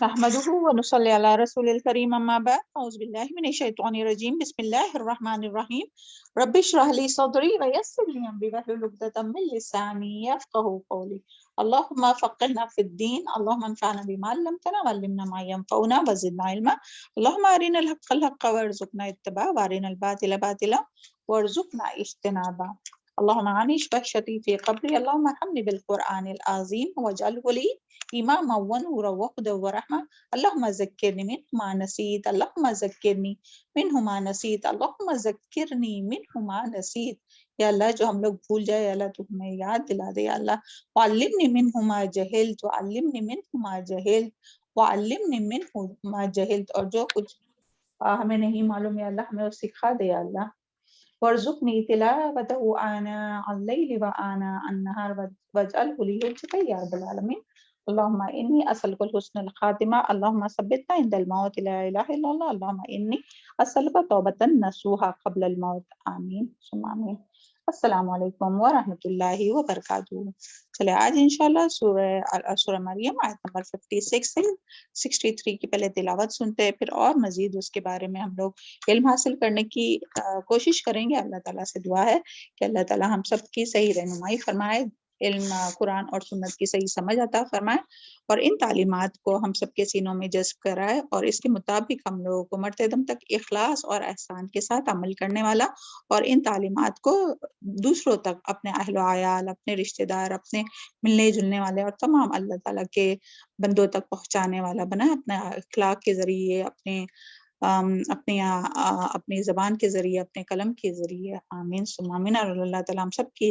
نحمده ونصلي على رسول الكريم اما بعد اعوذ بالله من الشيطان الرجيم بسم الله الرحمن الرحيم رب اشرح لي صدري ويسر لي امري واحلل عقدة من لساني يفقهوا قولي اللهم فقهنا في الدين اللهم انفعنا بما علمتنا وعلمنا ما ينفعنا وزدنا علما اللهم ارنا الحق حقا وارزقنا اتباعه وارنا الباطل باطلا وارزقنا اجتنابه اللهم عنيش بحشتي في قبري اللهم ارحمني بالقرآن العظيم واجعله لي إماما ونورا وهدى ورحمة اللهم ذكرني منه ما نسيت اللهم ذكرني منه ما نسيت اللهم ذکرنی منه ما نسيت یا اللہ جو ہم لوگ بھول جائے اللہ تو ہمیں یاد دلا دے یا اللہ وعلمنی منه ما جہلت وعلمنی منه ما جہلت وعلمنی منه ما جہلت اور جو کچھ ہمیں نہیں معلوم یا اللہ ہمیں وہ سکھا دے یا اللہ وارزقنی تلاوته آناء الليل وآناء النهار واجعله لي حجة يا رب العالمين اللهم إني أسألك الحسن الخاتمة اللهم ثبتنا عند الموت لا إله إلا الله اللهم إني أسألك توبة نصوحا قبل الموت آمین ثم آمین السلام علیکم ورحمۃ اللہ وبرکاتہ۔ چلے آج انشاءاللہ سورہ مریم آیت نمبر 56 سے 63 کی پہلے تلاوت سنتے ہیں، پھر اور مزید اس کے بارے میں ہم لوگ علم حاصل کرنے کی کوشش کریں گے۔ اللہ تعالیٰ سے دعا ہے کہ اللہ تعالیٰ ہم سب کی صحیح رہنمائی فرمائے، علم قرآن اور سنت کی صحیح سمجھ عطا فرمائے اور ان تعلیمات کو ہم سب کے سینوں میں جذب کرائے اور اس کے مطابق ہم لوگوں کو مرتے دم تک اخلاص اور احسان کے ساتھ عمل کرنے والا اور ان تعلیمات کو دوسروں تک، اپنے اہل و عیال، اپنے رشتہ دار، اپنے ملنے جلنے والے اور تمام اللہ تعالیٰ کے بندوں تک پہنچانے والا بنا، اپنے اخلاق کے ذریعے، اپنی زبان کے ذریعے، اپنے قلم کے ذریعے، آمین ثم آمین۔ اور اللہ تعالیٰ ہم سب کی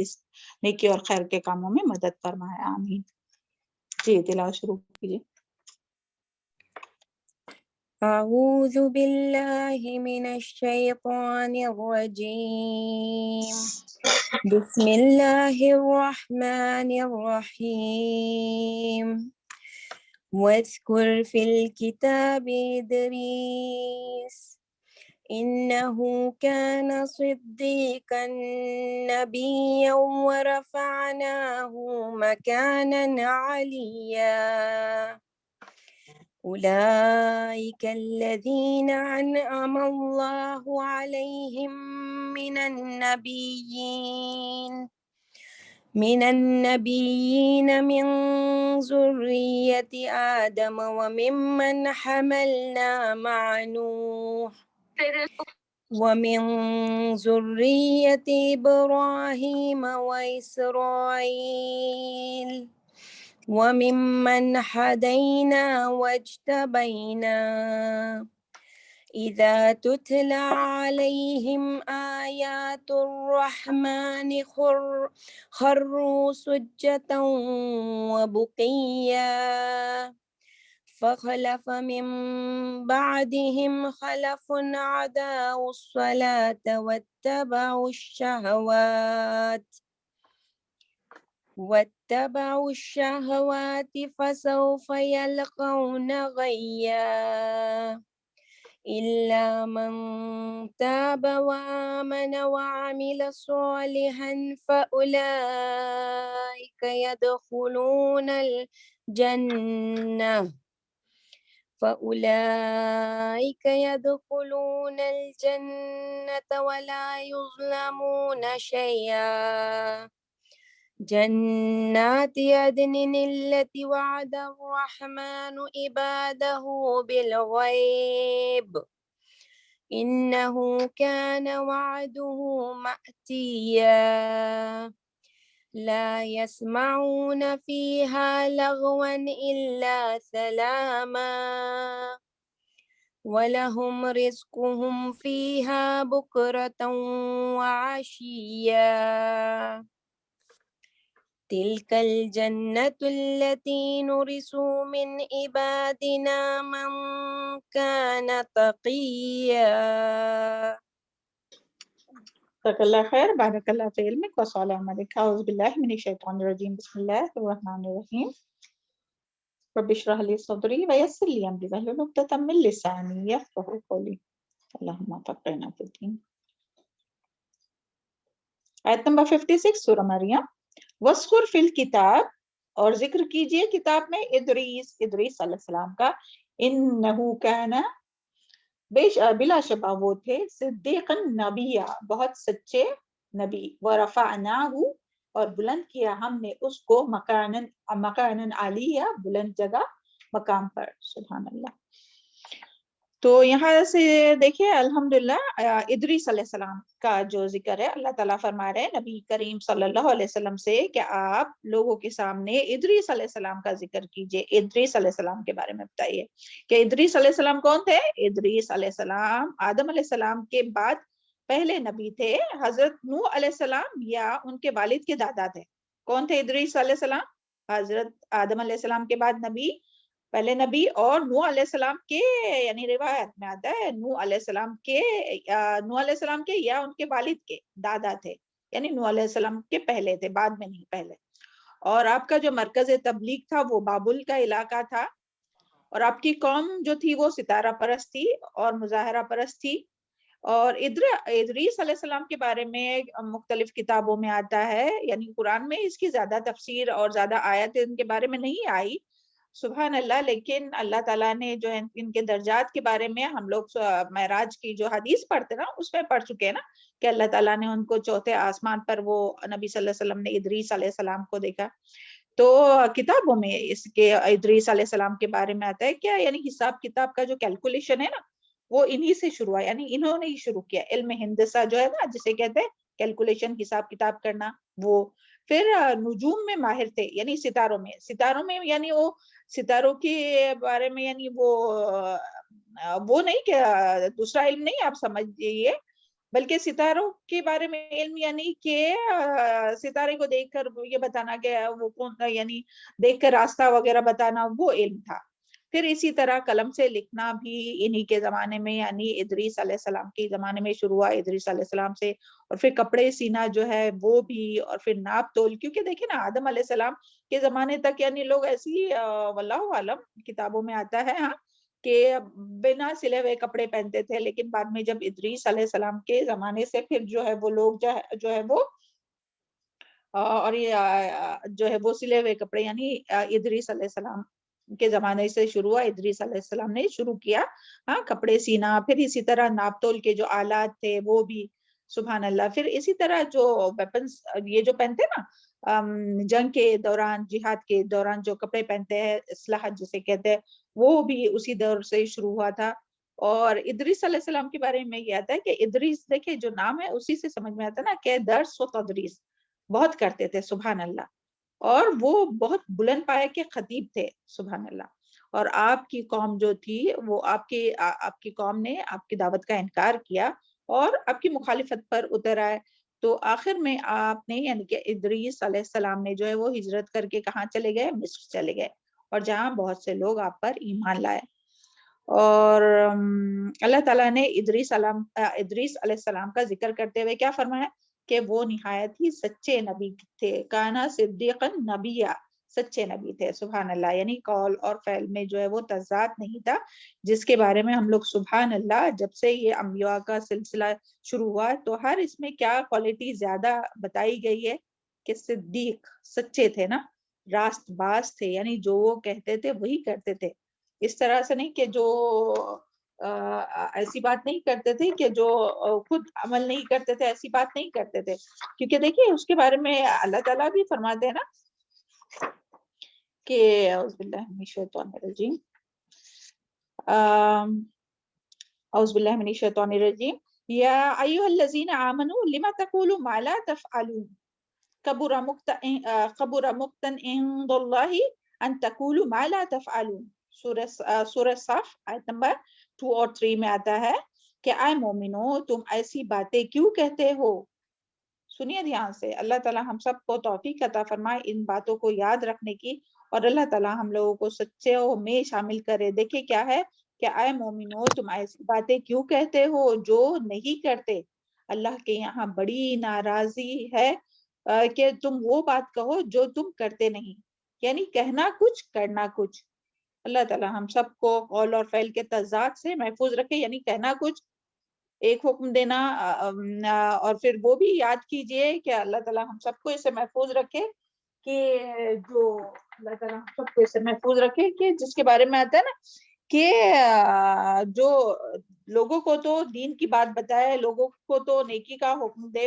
نیکی اور خیر کے کاموں میں مدد فرمائے، آمین۔ جی تلاوت شروع کیجیے۔ اعوذ باللہ من الشیطان الرجیم بسم اللہ الرحمن الرحیم واذکر فی الکتاب ادریس إنه كان صديقا نبيا ورفعناه مكانا عليا أولئك الذين أنعم الله عليهم من النبيين من ذرية آدم وممن حملنا مع نوح ومن ذرية إبراهيم وإسرائيل وممن هدينا واجتبينا إذا تتلى عليهم آيات الرحمن خروا سجدا وبقيا فخلف من بعدهم خلف أضاعوا الصلاة واتبعوا الشهوات فسوف يلقون غيا إلا من تاب وآمن وعمل صالحا فأولئك يدخلون الجنة ولا يظلمون شيئا جنات عدن التي وعد الرحمن عباده بالغيب إنه كان وعده مأتيا لا يسمعون فيها لغوا إلا سلاما ولهم رزقهم فيها بكرة وعشيا تلك الجنة التي نورث من عبادنا من كان تقيا۔ جزاک اللہ خیر، بارک اللہ فی علمک وصلی عملک۔ اعوذ باللہ من الشیطان الرجیم بسم اللہ الرحمن الرحیم رب اشرح لي صدری ویسر لي امری واحلل عقدۃ من لسانی یفقهوا قولی اللہم فقہنا فی الدین۔ آیت نمبر 56 سورہ مریم۔ وَاذْكُرْ فِي الْكِتَابِ، اور ذکر کیجئے کتاب میں ادریس علیہ السلام کا، انہو کان، بلا شبہ وہ تھے، صدیقا نبیہ، بہت سچے نبی، ورفعناہ، اور بلند کیا ہم نے اس کو مکانن عالیہ، بلند جگہ، مقام پر، سبحان اللہ۔ تو یہاں سے دیکھیے الحمدللہ ادریس علیہ السلام کا جو ذکر ہے، اللہ تعالیٰ فرما رہے ہیں نبی کریم صلی اللہ علیہ وسلم سے کہ آپ لوگوں کے سامنے ادریس علیہ السلام کا ذکر کیجئے، ادریس علیہ السلام کے بارے میں بتائیے کہ ادریس علیہ السلام کون تھے۔ ادریس علیہ السلام آدم علیہ السلام کے بعد پہلے نبی تھے، حضرت نوح علیہ السلام یا ان کے والد کے دادا تھے۔ کون تھے ادریس علیہ السلام؟ حضرت آدم علیہ السلام کے بعد نبی، پہلے نبی، اور نوح علیہ السلام کے، یعنی روایت میں آتا ہے نوح علیہ السلام کے یا ان کے والد کے دادا تھے، یعنی نوح علیہ السلام کے پہلے تھے، بعد میں نہیں، پہلے۔ اور آپ کا جو مرکز تبلیغ تھا وہ بابل کا علاقہ تھا، اور آپ کی قوم جو تھی وہ ستارہ پرست تھی اور مظاہرہ پرست تھی۔ اور ادریس علیہ السلام کے بارے میں مختلف کتابوں میں آتا ہے، یعنی قرآن میں اس کی زیادہ تفسیر اور زیادہ آیت ان کے بارے میں نہیں آئی، سبحان اللہ، لیکن اللہ تعالیٰ نے جو ان کے درجات کے بارے میں ہم لوگ معراج کی جو حدیث پڑھتے نا اس میں پڑھ چکے ہیں نا، کہ اللہ تعالیٰ نے ان کو چوتھے آسمان پر وہ نبی صلی اللہ علیہ وسلم نے ادریس علیہ السلام کو دیکھا۔ تو کتابوں میں اس کے ادریس علیہ السلام کے بارے میں آتا ہے کیا، یعنی حساب کتاب کا جو کیلکولیشن ہے نا وہ انہی سے شروع ہے، یعنی انہوں نے ہی شروع کیا، علم ہندسہ جو ہے نا جسے کہتے ہیں کیلکولیشن، حساب کتاب کرنا، وہ پھر نجوم میں ماہر تھے، یعنی ستاروں میں یعنی وہ ستاروں کے بارے میں، یعنی وہ نہیں کہ دوسرا علم نہیں آپ سمجھئے، بلکہ ستاروں کے بارے میں علم، یعنی کہ ستارے کو دیکھ کر یہ بتانا کہ وہ کون، یعنی دیکھ کر راستہ وغیرہ بتانا، وہ علم تھا۔ پھر اسی طرح قلم سے لکھنا بھی انہی کے زمانے میں، یعنی ادریس علیہ السلام کے زمانے میں شروع ہوا، ادریس علیہ السلام سے۔ اور پھر کپڑے سینا جو ہے وہ بھی، اور پھر ناپ تول، کیونکہ دیکھیں نا آدم علیہ السلام کے زمانے تک یعنی لوگ ایسی واللہ عالم کتابوں میں آتا ہے ہاں کہ بنا سلے ہوئے کپڑے پہنتے تھے، لیکن بعد میں جب ادریس علیہ السلام کے زمانے سے پھر جو ہے وہ لوگ جو ہے وہ اور یہ جو ہے وہ سلے ہوئے کپڑے، یعنی ادریس علیہ السلام کے زمانے سے شروع ہوا، ادریس علیہ السلام نے شروع کیا ہاں کپڑے سینا۔ پھر اسی طرح ناپ تول کے جو آلات تھے وہ بھی، سبحان اللہ۔ پھر اسی طرح جو ویپنز یہ جو پہنتے نا جنگ کے دوران، جہاد کے دوران جو کپڑے پہنتے ہیں، اسلحہ جسے کہتے ہیں، وہ بھی اسی دور سے شروع ہوا تھا۔ اور ادریس علیہ السلام کے بارے میں یہ آتا ہے کہ ادریس، دیکھیں جو نام ہے اسی سے سمجھ میں آتا ہے نا کہ درس و تدریس بہت کرتے تھے، سبحان اللہ، اور وہ بہت بلند پائے کے خطیب تھے، سبحان اللہ۔ اور آپ کی قوم جو تھی وہ آپ کی قوم نے آپ کی دعوت کا انکار کیا اور آپ کی مخالفت پر اتر آئے، تو آخر میں آپ نے، یعنی کہ ادریس علیہ السلام نے جو ہے وہ ہجرت کر کے کہاں چلے گئے؟ مصر چلے گئے، اور جہاں بہت سے لوگ آپ پر ایمان لائے۔ اور اللہ تعالیٰ نے ادریس علیہ السلام کا ذکر کرتے ہوئے کیا فرمایا کہ وہ نہایت ہی سچے نبی تھے، کانا صدیقا نبیہ، سچے نبی تھے، سبحان اللہ، یعنی قول اور فعل میں جو ہے وہ تضاد نہیں تھا، جس کے بارے میں ہم لوگ سبحان اللہ جب سے یہ انبیاء کا سلسلہ شروع ہوا تو ہر اس میں کیا کوالٹی زیادہ بتائی گئی ہے کہ صدیق، سچے تھے نا، راست باز تھے، یعنی جو وہ کہتے تھے وہی کرتے تھے، اس طرح سے نہیں کہ جو ایسی بات نہیں کرتے تھے کہ جو خود عمل نہیں کرتے تھے، ایسی بات نہیں کرتے تھے، کیونکہ دیکھیے اس کے بارے میں اللہ تعالیٰ بھی فرماتے ہیں نا کہ اعوذ باللہ من الشیطان الرجیم، اعوذ باللہ من الشیطان الرجیم، یا ایھا الذین آمنوا لم تقولوا ما لا تفعلون کبر مقتا عند اللہ ان تقولوا ما لا تفعلون۔ سورہ صف آیت نمبر 2 اور 3 میں آتا ہے کہ اے مومنو تم ایسی باتیں کیوں کہتے ہو۔ سنیے دھیان سے، اللہ تعالیٰ ہم سب کو توفیق عطا فرمائے ان باتوں کو یاد رکھنے کی، اور اللہ تعالیٰ ہم لوگوں کو سچوں میں شامل کرے۔ دیکھیں کیا ہے کہ اے مومنو تم ایسی باتیں کیوں کہتے ہو جو نہیں کرتے، اللہ کے یہاں بڑی ناراضی ہے کہ تم وہ بات کہو جو تم کرتے نہیں، یعنی کہنا کچھ کرنا کچھ۔ اللہ تعالیٰ ہم سب کو قول اور فعل کے تضاد سے محفوظ رکھے، یعنی کہنا کچھ، ایک حکم دینا، اور پھر وہ بھی یاد کیجئے کہ اللہ تعالیٰ ہم سب کو اسے محفوظ رکھے کہ جو اللہ تعالیٰ سب کو اسے محفوظ رکھے، کہ جس کے بارے میں آتا ہے نا کہ جو لوگوں کو تو دین کی بات بتائے، لوگوں کو تو نیکی کا حکم دے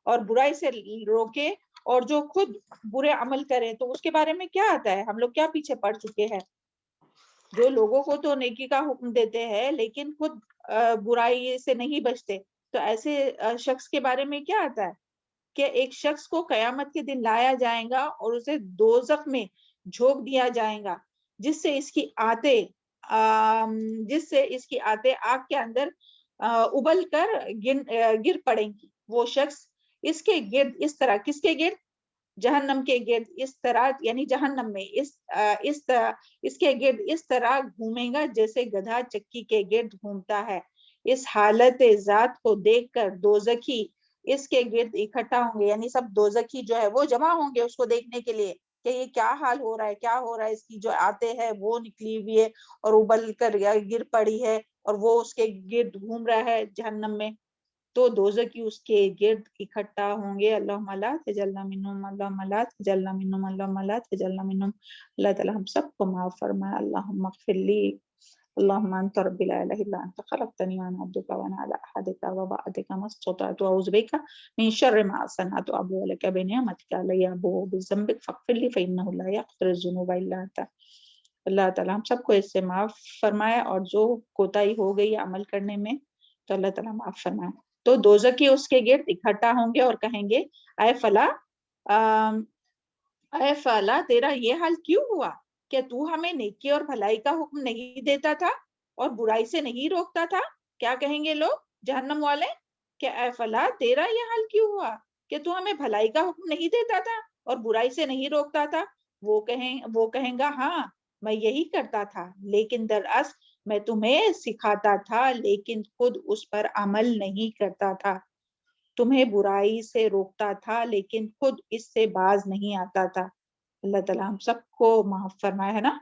اور برائی سے روکے، اور جو خود برے عمل کرے تو اس کے بارے میں کیا آتا ہے؟ ہم لوگ کیا پیچھے پڑ چکے ہیں؟ جو لوگوں کو تو نیکی کا حکم دیتے ہیں لیکن خود برائی سے نہیں بچتے، تو ایسے شخص کے بارے میں کیا آتا ہے کہ ایک شخص کو قیامت کے دن لایا جائے گا اور اسے دوزخ میں جھونک دیا جائے گا، جس سے اس کی آتے آگ کے اندر ابل کر گر پڑیں گی۔ وہ شخص اس کے گرد اس طرح، کس کے گرد؟ جہنم کے گرد اس طرح، یعنی جہنم میں اس کے گرد اس طرح گھومے گا جیسے گدھا چکی کے گرد گھومتا ہے۔ اس حالت ذات کو دیکھ کر دوزخی اس کے گرد اکٹھا ہوں گے، یعنی سب دوزخی جو ہے وہ جمع ہوں گے اس کو دیکھنے کے لیے کہ یہ کیا حال ہو رہا ہے، کیا ہو رہا ہے، اس کی جو آتے ہے وہ نکلی ہوئی ہے اور ابل کر گر پڑی ہے اور وہ اس کے گرد گھوم رہا ہے جہنم میں، تو دوزخی اس کے گرد اکٹھا ہوں گے۔ اللہم لا تجعلنا منہم، اللہم لا تجعلنا منہم، اللہم لا تجعلنا منہم۔ اللہ تعالی ہم سب کو معاف فرمائے۔ اللہم اغفر لی، اللہم انت رب لا الہ الا انت خلقتنی وانا عبدک وانا علی عہدک ووعدک ما استطعت اعوذ بک من شر ما صنعت ابوء لک بنعمتک علی وابوء بذنبک فاغفر لی فانہ لا یغفر الذنوب الا انت۔ اللہ تعالیٰ ہم سب کو اس سے معاف فرمائے، اور جو کوتاہی ہو گئی عمل کرنے میں تو اللہ تعالیٰ معاف فرمائے۔ تو دوزخی اس کے گرد اکٹھا ہوں گے اور کہیں گے اے فلا تیرا یہ حال کیوں ہوا کہ تو ہمیں نیکی اور بھلائی کا حکم نہیں دیتا تھا اور برائی سے نہیں روکتا تھا۔ کیا کہیں گے لوگ جہنم والے کہ اے فلا تیرا یہ حال کیوں ہوا کہ تو ہمیں بھلائی کا حکم نہیں دیتا تھا اور برائی سے نہیں روکتا تھا۔ وہ کہیں گا ہاں میں یہی کرتا تھا، لیکن دراصل میں تمہیں سکھاتا تھا لیکن خود اس پر عمل نہیں کرتا تھا، تمہیں برائی سے روکتا تھا لیکن خود اس سے باز نہیں آتا تھا۔ اللہ تعالیٰ ہم سب کو معاف فرمائے، ہے نا؟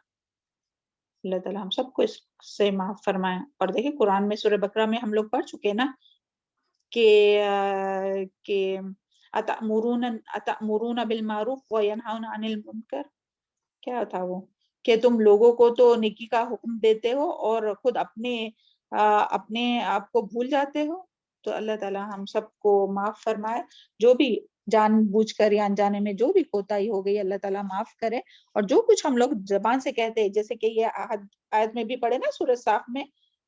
اللہ تعالیٰ ہم سب کو اس سے معاف فرمائے۔ اور دیکھیں قرآن میں سورہ بقرہ میں ہم لوگ پڑھ چکے نا کہ اتأمرون بالمعروف وینہون عن المنکر، کیا تھا وہ کہ تم لوگوں کو تو نیکی کا حکم دیتے ہو اور خود اپنے آپ کو بھول جاتے ہو۔ تو اللہ تعالیٰ ہم سب کو معاف فرمائے، جو بھی جان بوجھ کر یا انجانے میں جو بھی کوتاہی ہو گئی اللہ تعالیٰ معاف کرے، اور جو کچھ ہم لوگ زبان سے کہتے ہیں، جیسے کہ یہ آیت میں بھی پڑھے نا سورہ صاف میں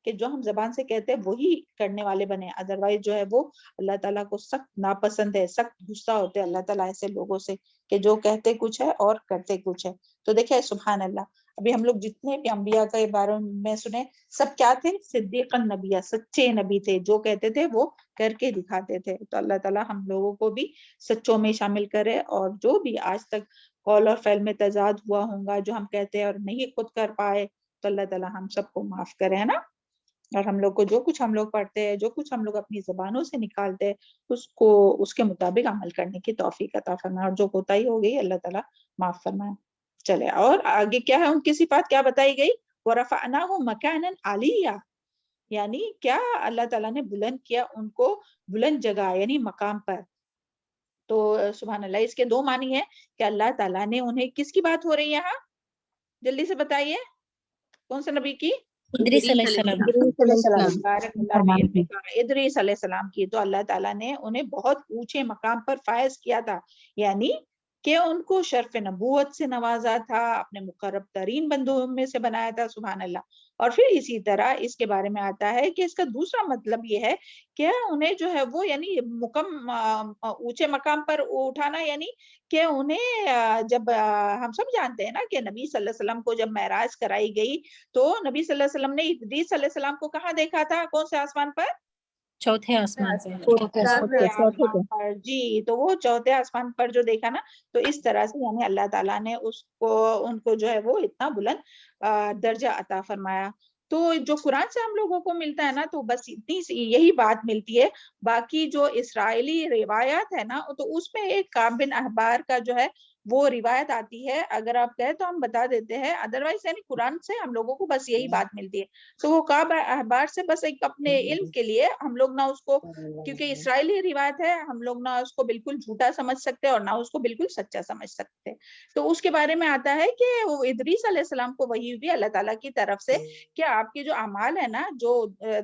کہ جو ہم زبان سے کہتے ہیں وہی کرنے والے بنے، ادروائز جو ہے وہ اللہ تعالیٰ کو سخت ناپسند ہے، سخت غصہ ہوتے ہیں اللہ تعالیٰ ایسے لوگوں سے کہ جو کہتے کچھ ہے اور کرتے کچھ ہے۔ تو دیکھیں سبحان اللہ، ابھی ہم لوگ جتنے بھی انبیاء کے بارے میں سنے سب کیا تھے؟ صدیقاً نبیہ، سچے نبی تھے، جو کہتے تھے وہ کر کے دکھاتے تھے۔ تو اللہ تعالیٰ ہم لوگوں کو بھی سچوں میں شامل کرے، اور جو بھی آج تک قول اور فعل میں تضاد ہوا ہوگا جو ہم کہتے ہیں اور نہیں خود کر پائے، تو اللہ تعالیٰ ہم سب کو معاف کرے، ہے نا؟ اور ہم لوگ کو جو کچھ ہم لوگ پڑھتے ہیں، جو کچھ ہم لوگ اپنی زبانوں سے نکالتے ہیں، اس کے مطابق عمل کرنے کی توفیق عطا فرمائے، اور جو کوتاہی ہو گئی اللہ تعالیٰ معاف فرمائے۔ چلے اور آگے کیا ہے ان کی صفات کیا بتائی گئی؟ وَرَفَعْنَاهُ مَكَانًا عَلِيًّا، یعنی کیا اللہ تعالیٰ نے بلند کیا ان کو بلند جگہ، یعنی مقام پر۔ تو سبحان اللہ، اس کے دو معنی ہیں کہ اللہ تعالیٰ نے انہیں، کس کی بات ہو رہی ہے یہاں؟ جلدی سے بتائیے، کون سے نبی کی؟ ادریس علیہ السلام۔ ادریس علیہ السلام، بارک اللہ فیک، ادریس علیہ السلام کی۔ تو اللہ تعالیٰ نے انہیں بہت اونچے مقام پر فائز کیا تھا، یعنی کہ ان کو شرف نبوت سے نوازا تھا، اپنے مقرب ترین بندوں میں سے بنایا تھا، سبحان اللہ۔ اور پھر اسی طرح اس کے بارے میں آتا ہے کہ اس کا دوسرا مطلب یہ ہے کہ انہیں جو ہے وہ یعنی اونچے مقام پر اٹھانا، یعنی کہ انہیں جب ہم سب جانتے ہیں نا کہ نبی صلی اللہ علیہ وسلم کو جب معراج کرائی گئی تو نبی صلی اللہ علیہ وسلم نے ادریس صلی اللہ علیہ وسلم کو کہاں دیکھا تھا؟ کون سے آسمان پر؟ چوتھے آسمان پہ۔ چوتھے آسمان پر، جی۔ تو وہ چوتھے آسمان پر جو دیکھا نا، تو اس طرح سے یعنی اللہ تعالیٰ نے ان کو جو ہے وہ اتنا بلند درجہ عطا فرمایا۔ تو جو قرآن سے ہم لوگوں کو ملتا ہے نا، تو بس اتنی یہی بات ملتی ہے۔ باقی جو اسرائیلی روایات ہے نا، تو اس میں ایک کعب بن احبار کا جو ہے وہ روایت آتی ہے، اگر آپ کہیں تو ہم بتا دیتے ہیں، ادروائز یعنی قرآن سے ہم لوگوں کو بس یہی بات ملتی ہے. تو وہ کعب احبار سے بس ایک اپنے علم کے لیے ہم لوگ نہ اس کو، کیونکہ اسرائیلی روایت ہے، ہم لوگ نہ اس کو بالکل جھوٹا سمجھ سکتے اور نہ اس کو بالکل سچا سمجھ سکتے. تو اس کے بارے میں آتا ہے کہ وہ ادریس علیہ السلام کو وحی ہوئی اللہ تعالیٰ کی طرف سے کہ آپ کے جو اعمال ہے نا، جو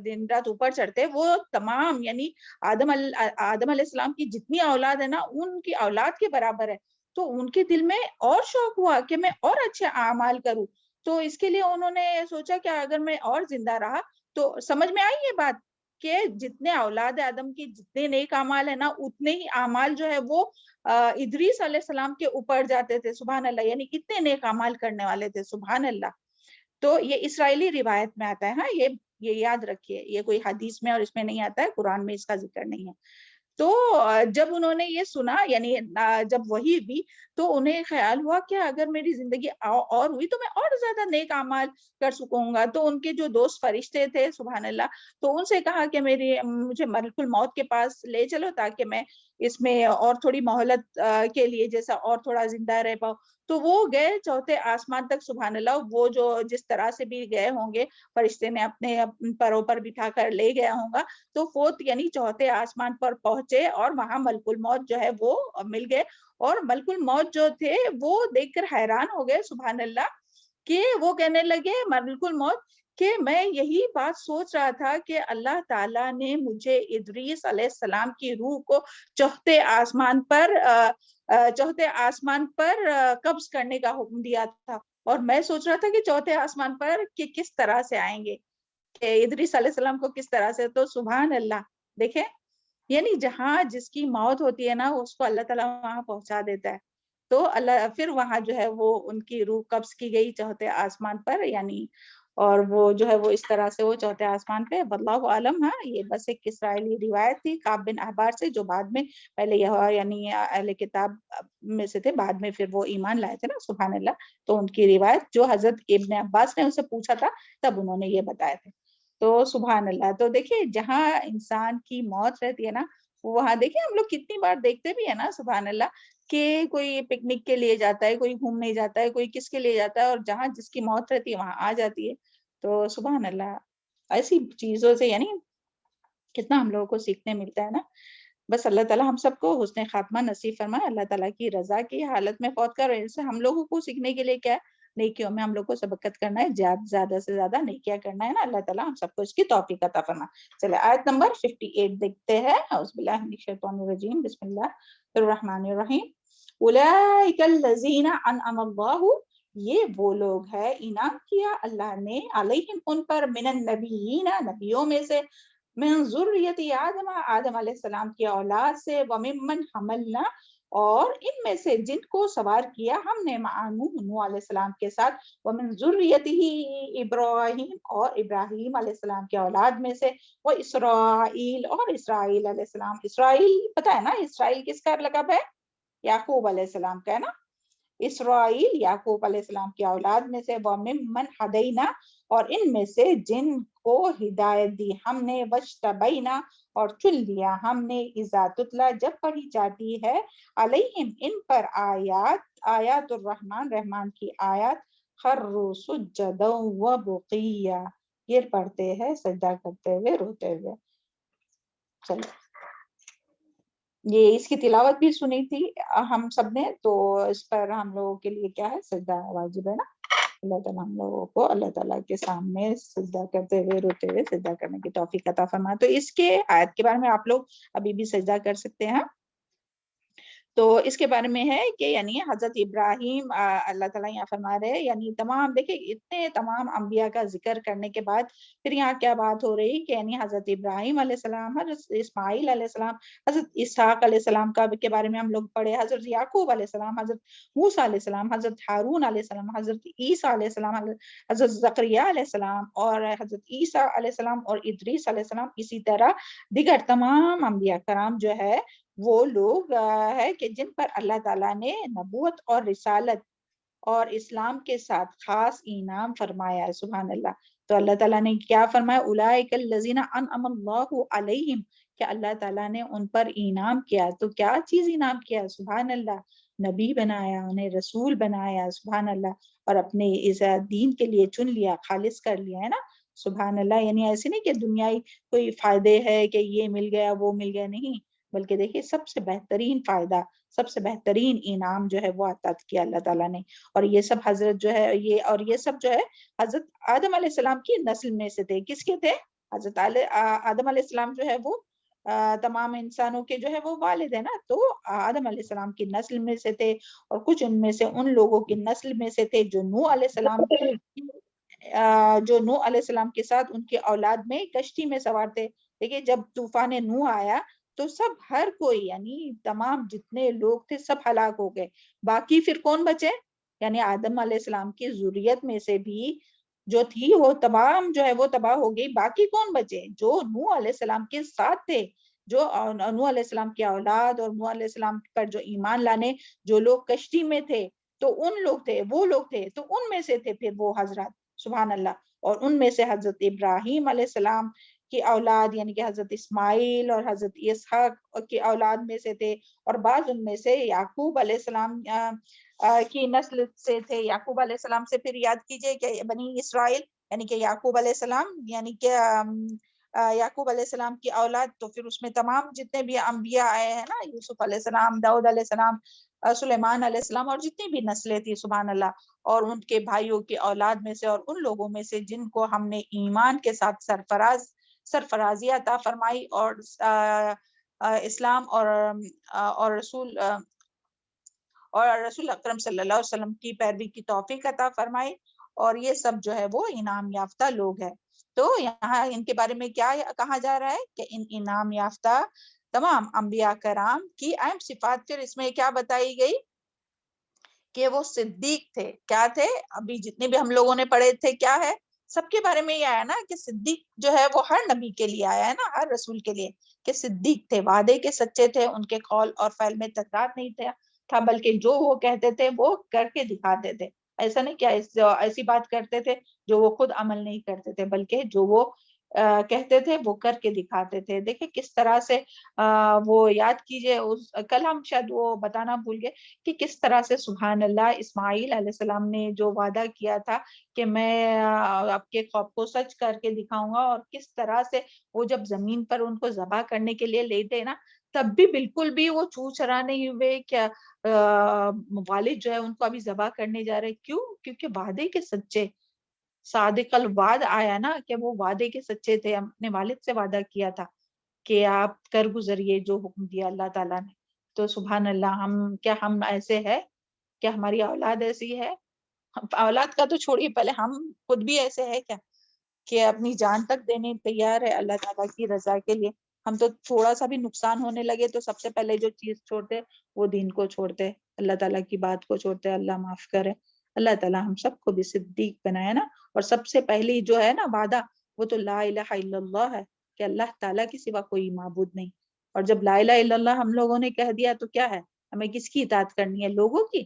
دن رات اوپر چڑھتے، وہ تمام یعنی آدم علیہ السلام کی جتنی اولاد ہے نا، ان کی اولاد کے برابر ہے. تو ان کے دل میں اور شوق ہوا کہ میں اور اچھے اعمال کروں. تو اس کے لیے انہوں نے سوچا کہ اگر میں اور زندہ رہا تو سمجھ میں آئی یہ بات کہ جتنے اولاد آدم کی جتنے نیک اعمال ہے نا، اتنے ہی اعمال جو ہے وہ ادریس علیہ السلام کے اوپر جاتے تھے. سبحان اللہ، یعنی اتنے نیک اعمال کرنے والے تھے. سبحان اللہ. تو یہ اسرائیلی روایت میں آتا ہے. ہاں، یہ یاد رکھیے، یہ کوئی حدیث میں اور اس میں نہیں آتا ہے، قرآن میں اس کا ذکر نہیں ہے. تو جب انہوں نے یہ سنا، یعنی جب وحی بھی، تو انہیں خیال ہوا کہ اگر میری زندگی اور ہوئی تو میں اور زیادہ نیک اعمال کر سکوں گا. تو ان کے جو دوست فرشتے تھے، سبحان اللہ، تو ان سے کہا کہ مجھے ملک الموت کے پاس لے چلو تاکہ میں اس میں اور تھوڑی مہلت کے لیے جیسا اور تھوڑا زندہ رہ پاؤں. تو وہ گئے چوتھے آسمان تک. سبحان اللہ. وہ جو جس طرح سے بھی گئے ہوں گے، فرشتے نے اپنے پروں پر بٹھا کر لے گیا ہوں گا. تو فوت یعنی چوتھے آسمان پر پہنچے اور وہاں ملک الموت جو ہے وہ مل گئے. اور ملک الموت جو تھے وہ دیکھ کر حیران ہو گئے. سبحان اللہ. کہ وہ کہنے لگے ملک الموت کہ میں یہی بات سوچ رہا تھا کہ اللہ تعالیٰ نے مجھے ادریس علیہ السلام کی روح کو چوتھے آسمان پر قبض کرنے کا حکم دیا تھا. اور میں سوچ رہا تھا کہ چوتھے آسمان پر کہ کس طرح سے آئیں گے، کہ ادریس علیہ السلام کو کس طرح سے. تو سبحان اللہ. دیکھیں، یعنی جہاں جس کی موت ہوتی ہے نا، اس کو اللہ تعالیٰ وہاں پہنچا دیتا ہے. تو اللہ پھر وہاں جو ہے وہ ان کی روح قبض کی گئی چوتھے آسمان پر، یعنی اور وہ جو ہے وہ اس طرح سے وہ چوتھے آسمان پہ. واللہ عالم. ہاں، یہ بس ایک اسرائیلی روایت تھی کعب بن احبار سے، جو بعد میں پہلے یعنی اہل کتاب میں سے تھے، بعد میں پھر وہ ایمان لائے تھے نا. سبحان اللہ. تو ان کی روایت جو حضرت ابن عباس نے ان سے پوچھا تھا، تب انہوں نے یہ بتایا تھے. تو سبحان اللہ. تو دیکھیں، جہاں انسان کی موت رہتی ہے نا، وہاں دیکھیں ہم لوگ کتنی بار دیکھتے بھی ہے نا، سبحان اللہ، کہ کوئی پکنک کے لیے جاتا ہے، کوئی گھومنے جاتا ہے، کوئی کس کے لیے جاتا ہے، اور جہاں جس کی موت رہتی ہے وہاں آ جاتی ہے. تو سبحان اللہ، ایسی چیزوں سے یعنی کتنا ہم لوگوں کو سیکھنے ملتا ہے نا. بس اللہ تعالیٰ ہم سب کو حسن خاتمہ نصیب فرمائے. اللہ تعالیٰ کی رضا کی حالت میں فوت کر. اس سے ہم لوگوں کو سیکھنے کے لیے کیا ہے، نیکیوں میں ہم لوگ کو سبقت کرنا ہے، زیادہ سے زیادہ نیکیاں کرنا ہے نا. اللہ تعالیٰ ہم سب کو اس کی توفیق عطا فرمائے. چلے آیت نمبر 58 دیکھتے ہیں. اعوذ باللہ من الشیطان الرجیم. بسم اللہ الرحمن الرحیم. اولئک الذین انعم اللہ، یہ وہ لوگ ہے انعام کیا اللہ نے، علیہم ان پر، من النبیین نبیوں میں سے، من ذریت آدم آدم علیہ السلام کی اولاد سے، وممن حملنا اور ان میں سے جن کو سوار کیا ہم نے مع نوح علیہ السلام کے ساتھ، ومن ذریتہ ابراہیم اور ابراہیم علیہ السلام کی اولاد میں سے، وہ اسرائیل اور اسرائیل علیہ السلام. اسرائیل پتہ ہے نا اسرائیل کس کا لقب ہے؟ یعقوب علیہ السلام کا ہے نا. اسرائیل یعقوب علیہ السلام کی اولاد میں سے، وممن ہدینا اور ان میں سے جن کو ہدایت دی ہم نے، وجتبینا اور چن لیا ہم نے، اذا تتلا جب پڑھی جاتی ہے، علیہم ان پر آیات الرحمن رحمان کی آیات، خروا سجدا و بقیا، گر پڑھتے ہیں سجدہ کرتے ہوئے روتے ہوئے. چلو، یہ اس کی تلاوت بھی سنی تھی ہم سب نے، تو اس پر ہم لوگوں کے لیے کیا ہے، سجدہ واجب ہے نا. اللہ تعالیٰ ہم لوگوں کو اللہ تعالیٰ کے سامنے سجدہ کرتے ہوئے روتے ہوئے سجدہ کرنے کی توفیق عطا فرمائے. تو اس کے آیت کے بارے میں آپ لوگ ابھی بھی سجدہ کر سکتے ہیں. تو اس کے بارے میں ہے کہ یعنی حضرت ابراہیم، اللہ تعالیٰ یہاں فرما رہے ہیں، یعنی تمام دیکھیں اتنے تمام انبیاء کا ذکر کرنے کے بعد پھر یہاں کیا بات ہو رہی کہ یعنی حضرت ابراہیم علیہ السلام، حضرت اسماعیل علیہ السلام، حضرت اسحاق علیہ السلام کے بارے میں ہم لوگ پڑھے، حضرت یعقوب علیہ السلام، حضرت موسیٰ علیہ السلام، حضرت ہارون علیہ السلام، حضرت عیسیٰ علیہ السلام، حضرت زکریا علیہ السلام اور حضرت عیسیٰ علیہ السلام اور ادریس علیہ السلام. اسی طرح دیگر تمام انبیاء کرام جو ہے وہ لوگ ہے کہ جن پر اللہ تعالیٰ نے نبوت اور رسالت اور اسلام کے ساتھ خاص انعام فرمایا ہے. سبحان اللہ. تو اللہ تعالیٰ نے کیا فرمایا، اولئک الذین انعم اللہ علیہم، کہ اللہ تعالیٰ نے ان پر انعام کیا. تو کیا چیز انعام کیا؟ سبحان اللہ. نبی بنایا, انہیں رسول بنایا, سبحان اللہ, اور اپنے اس دین کے لیے چن لیا, خالص کر لیا, ہے نا, سبحان اللہ. یعنی ایسے نہیں کہ دنیائی کوئی فائدے ہے کہ یہ مل گیا وہ مل گیا, نہیں, بلکہ دیکھیے سب سے بہترین فائدہ, سب سے بہترین انعام جو ہے وہ عطا کیا اللہ تعالیٰ نے. اور یہ سب حضرت جو ہے یہ سب جو ہے حضرت آدم علیہ السلام کی نسل میں سے تھے. کس کے تھے؟ حضرت آدم علیہ السلام جو ہے وہ تمام انسانوں کے جو ہے وہ والد ہے نا, تو آدم علیہ السلام کی نسل میں سے تھے, اور کچھ ان میں سے ان لوگوں کی نسل میں سے تھے جو نوح علیہ السلام کے ساتھ ان کی اولاد میں کشتی میں سوار تھے. دیکھیے جب طوفان نوح آیا تو سب ہر کوئی یعنی تمام جتنے لوگ تھے سب ہلاک ہو گئے. باقی پھر کون بچے؟ یعنی آدم علیہ السلام کی ذریت میں سے بھی جو تھی وہ تمام جو ہے وہ تباہ ہو گئی. باقی کون بچے؟ جو نوح علیہ السلام کے ساتھ تھے, جو نوح علیہ السلام کی اولاد اور نوح علیہ السلام پر جو ایمان لانے جو لوگ کشتی میں تھے, تو ان لوگ تھے, وہ لوگ تھے, تو ان میں سے تھے پھر وہ حضرات, سبحان اللہ. اور ان میں سے حضرت ابراہیم علیہ السلام کی اولاد یعنی کہ حضرت اسماعیل اور حضرت اسحاق کی اولاد میں سے تھے, اور بعض ان میں سے یعقوب علیہ السلام کی نسل سے تھے. یعقوب علیہ السلام سے پھر یاد کیجئے کہ بنی اسرائیل یعنی کہ یعقوب علیہ السلام یعنی کہ یعقوب علیہ السلام کی اولاد, تو پھر اس میں تمام جتنے بھی انبیاء آئے ہیں نا, یوسف علیہ السلام, داؤد علیہ السلام, سلیمان علیہ السلام, اور جتنی بھی نسلیں تھی, سبحان اللہ, اور ان کے بھائیوں کی اولاد میں سے, اور ان لوگوں میں سے جن کو ہم نے ایمان کے ساتھ سرفرازی عطا فرمائی, اور اسلام اور رسول اکرم صلی اللہ علیہ وسلم کی پیروی کی توفیق عطا فرمائی. اور یہ سب جو ہے وہ انعام یافتہ لوگ ہیں. تو یہاں ان کے بارے میں کیا کہا جا رہا ہے کہ ان انعام یافتہ تمام انبیاء کرام کی اہم صفات پھر اس میں کیا بتائی گئی کہ وہ صدیق تھے. کیا تھے؟ ابھی جتنے بھی ہم لوگوں نے پڑھے تھے کیا ہے, سب کے بارے میں یہ آیا نا کہ صدیق جو ہے وہ ہر نبی کے لیے آیا ہے نا, ہر رسول کے لیے, کہ صدیق تھے, وعدے کے سچے تھے, ان کے قول اور فعل میں تکرار نہیں تھا, بلکہ جو وہ کہتے تھے وہ کر کے دکھاتے تھے. ایسا نہیں کیا ایسی بات کرتے تھے جو وہ خود عمل نہیں کرتے تھے, بلکہ جو وہ کہتے تھے وہ کر کے دکھاتے تھے. دیکھیں کس طرح سے وہ یاد کیجئے, کل ہم شاید وہ بتانا بھول گئے کہ کس طرح سے سبحان اللہ اسماعیل علیہ السلام نے جو وعدہ کیا تھا کہ میں آپ کے خواب کو سچ کر کے دکھاؤں گا, اور کس طرح سے وہ جب زمین پر ان کو ذبح کرنے کے لیے لے تھے نا, تب بھی بالکل بھی وہ چھو چھرا نہیں ہوئے کیا والد جو ہے ان کو ابھی ذبح کرنے جا رہے. کیوں؟ کیونکہ وعدے کے سچے, صادق الوعد آیا نا کہ وہ وعدے کے سچے تھے. اپنے والد سے وعدہ کیا تھا کہ آپ کر گزریے جو حکم دیا اللہ تعالیٰ نے. تو سبحان اللہ, ہم ایسے ہے کہ ہماری اولاد ایسی ہے؟ اولاد کا تو چھوڑیے, پہلے ہم خود بھی ایسے ہے کیا کہ اپنی جان تک دینے تیار ہے اللہ تعالیٰ کی رضا کے لیے؟ ہم تو تھوڑا سا بھی نقصان ہونے لگے تو سب سے پہلے جو چیز چھوڑتے وہ دین کو چھوڑتے, اللہ تعالیٰ کی بات کو چھوڑتے. اللہ معاف کرے, اللہ تعالیٰ ہم سب کو بھی صدیق بنایا نا. اور سب سے پہلی جو ہے نا وعدہ وہ تو لا الہ الا اللہ ہے, کہ اللہ تعالیٰ کے سوا کوئی معبود نہیں. اور جب لا الہ الا اللہ ہم لوگوں نے کہہ دیا تو کیا ہے, ہمیں کس کی اطاعت کرنی ہے؟ لوگوں کی,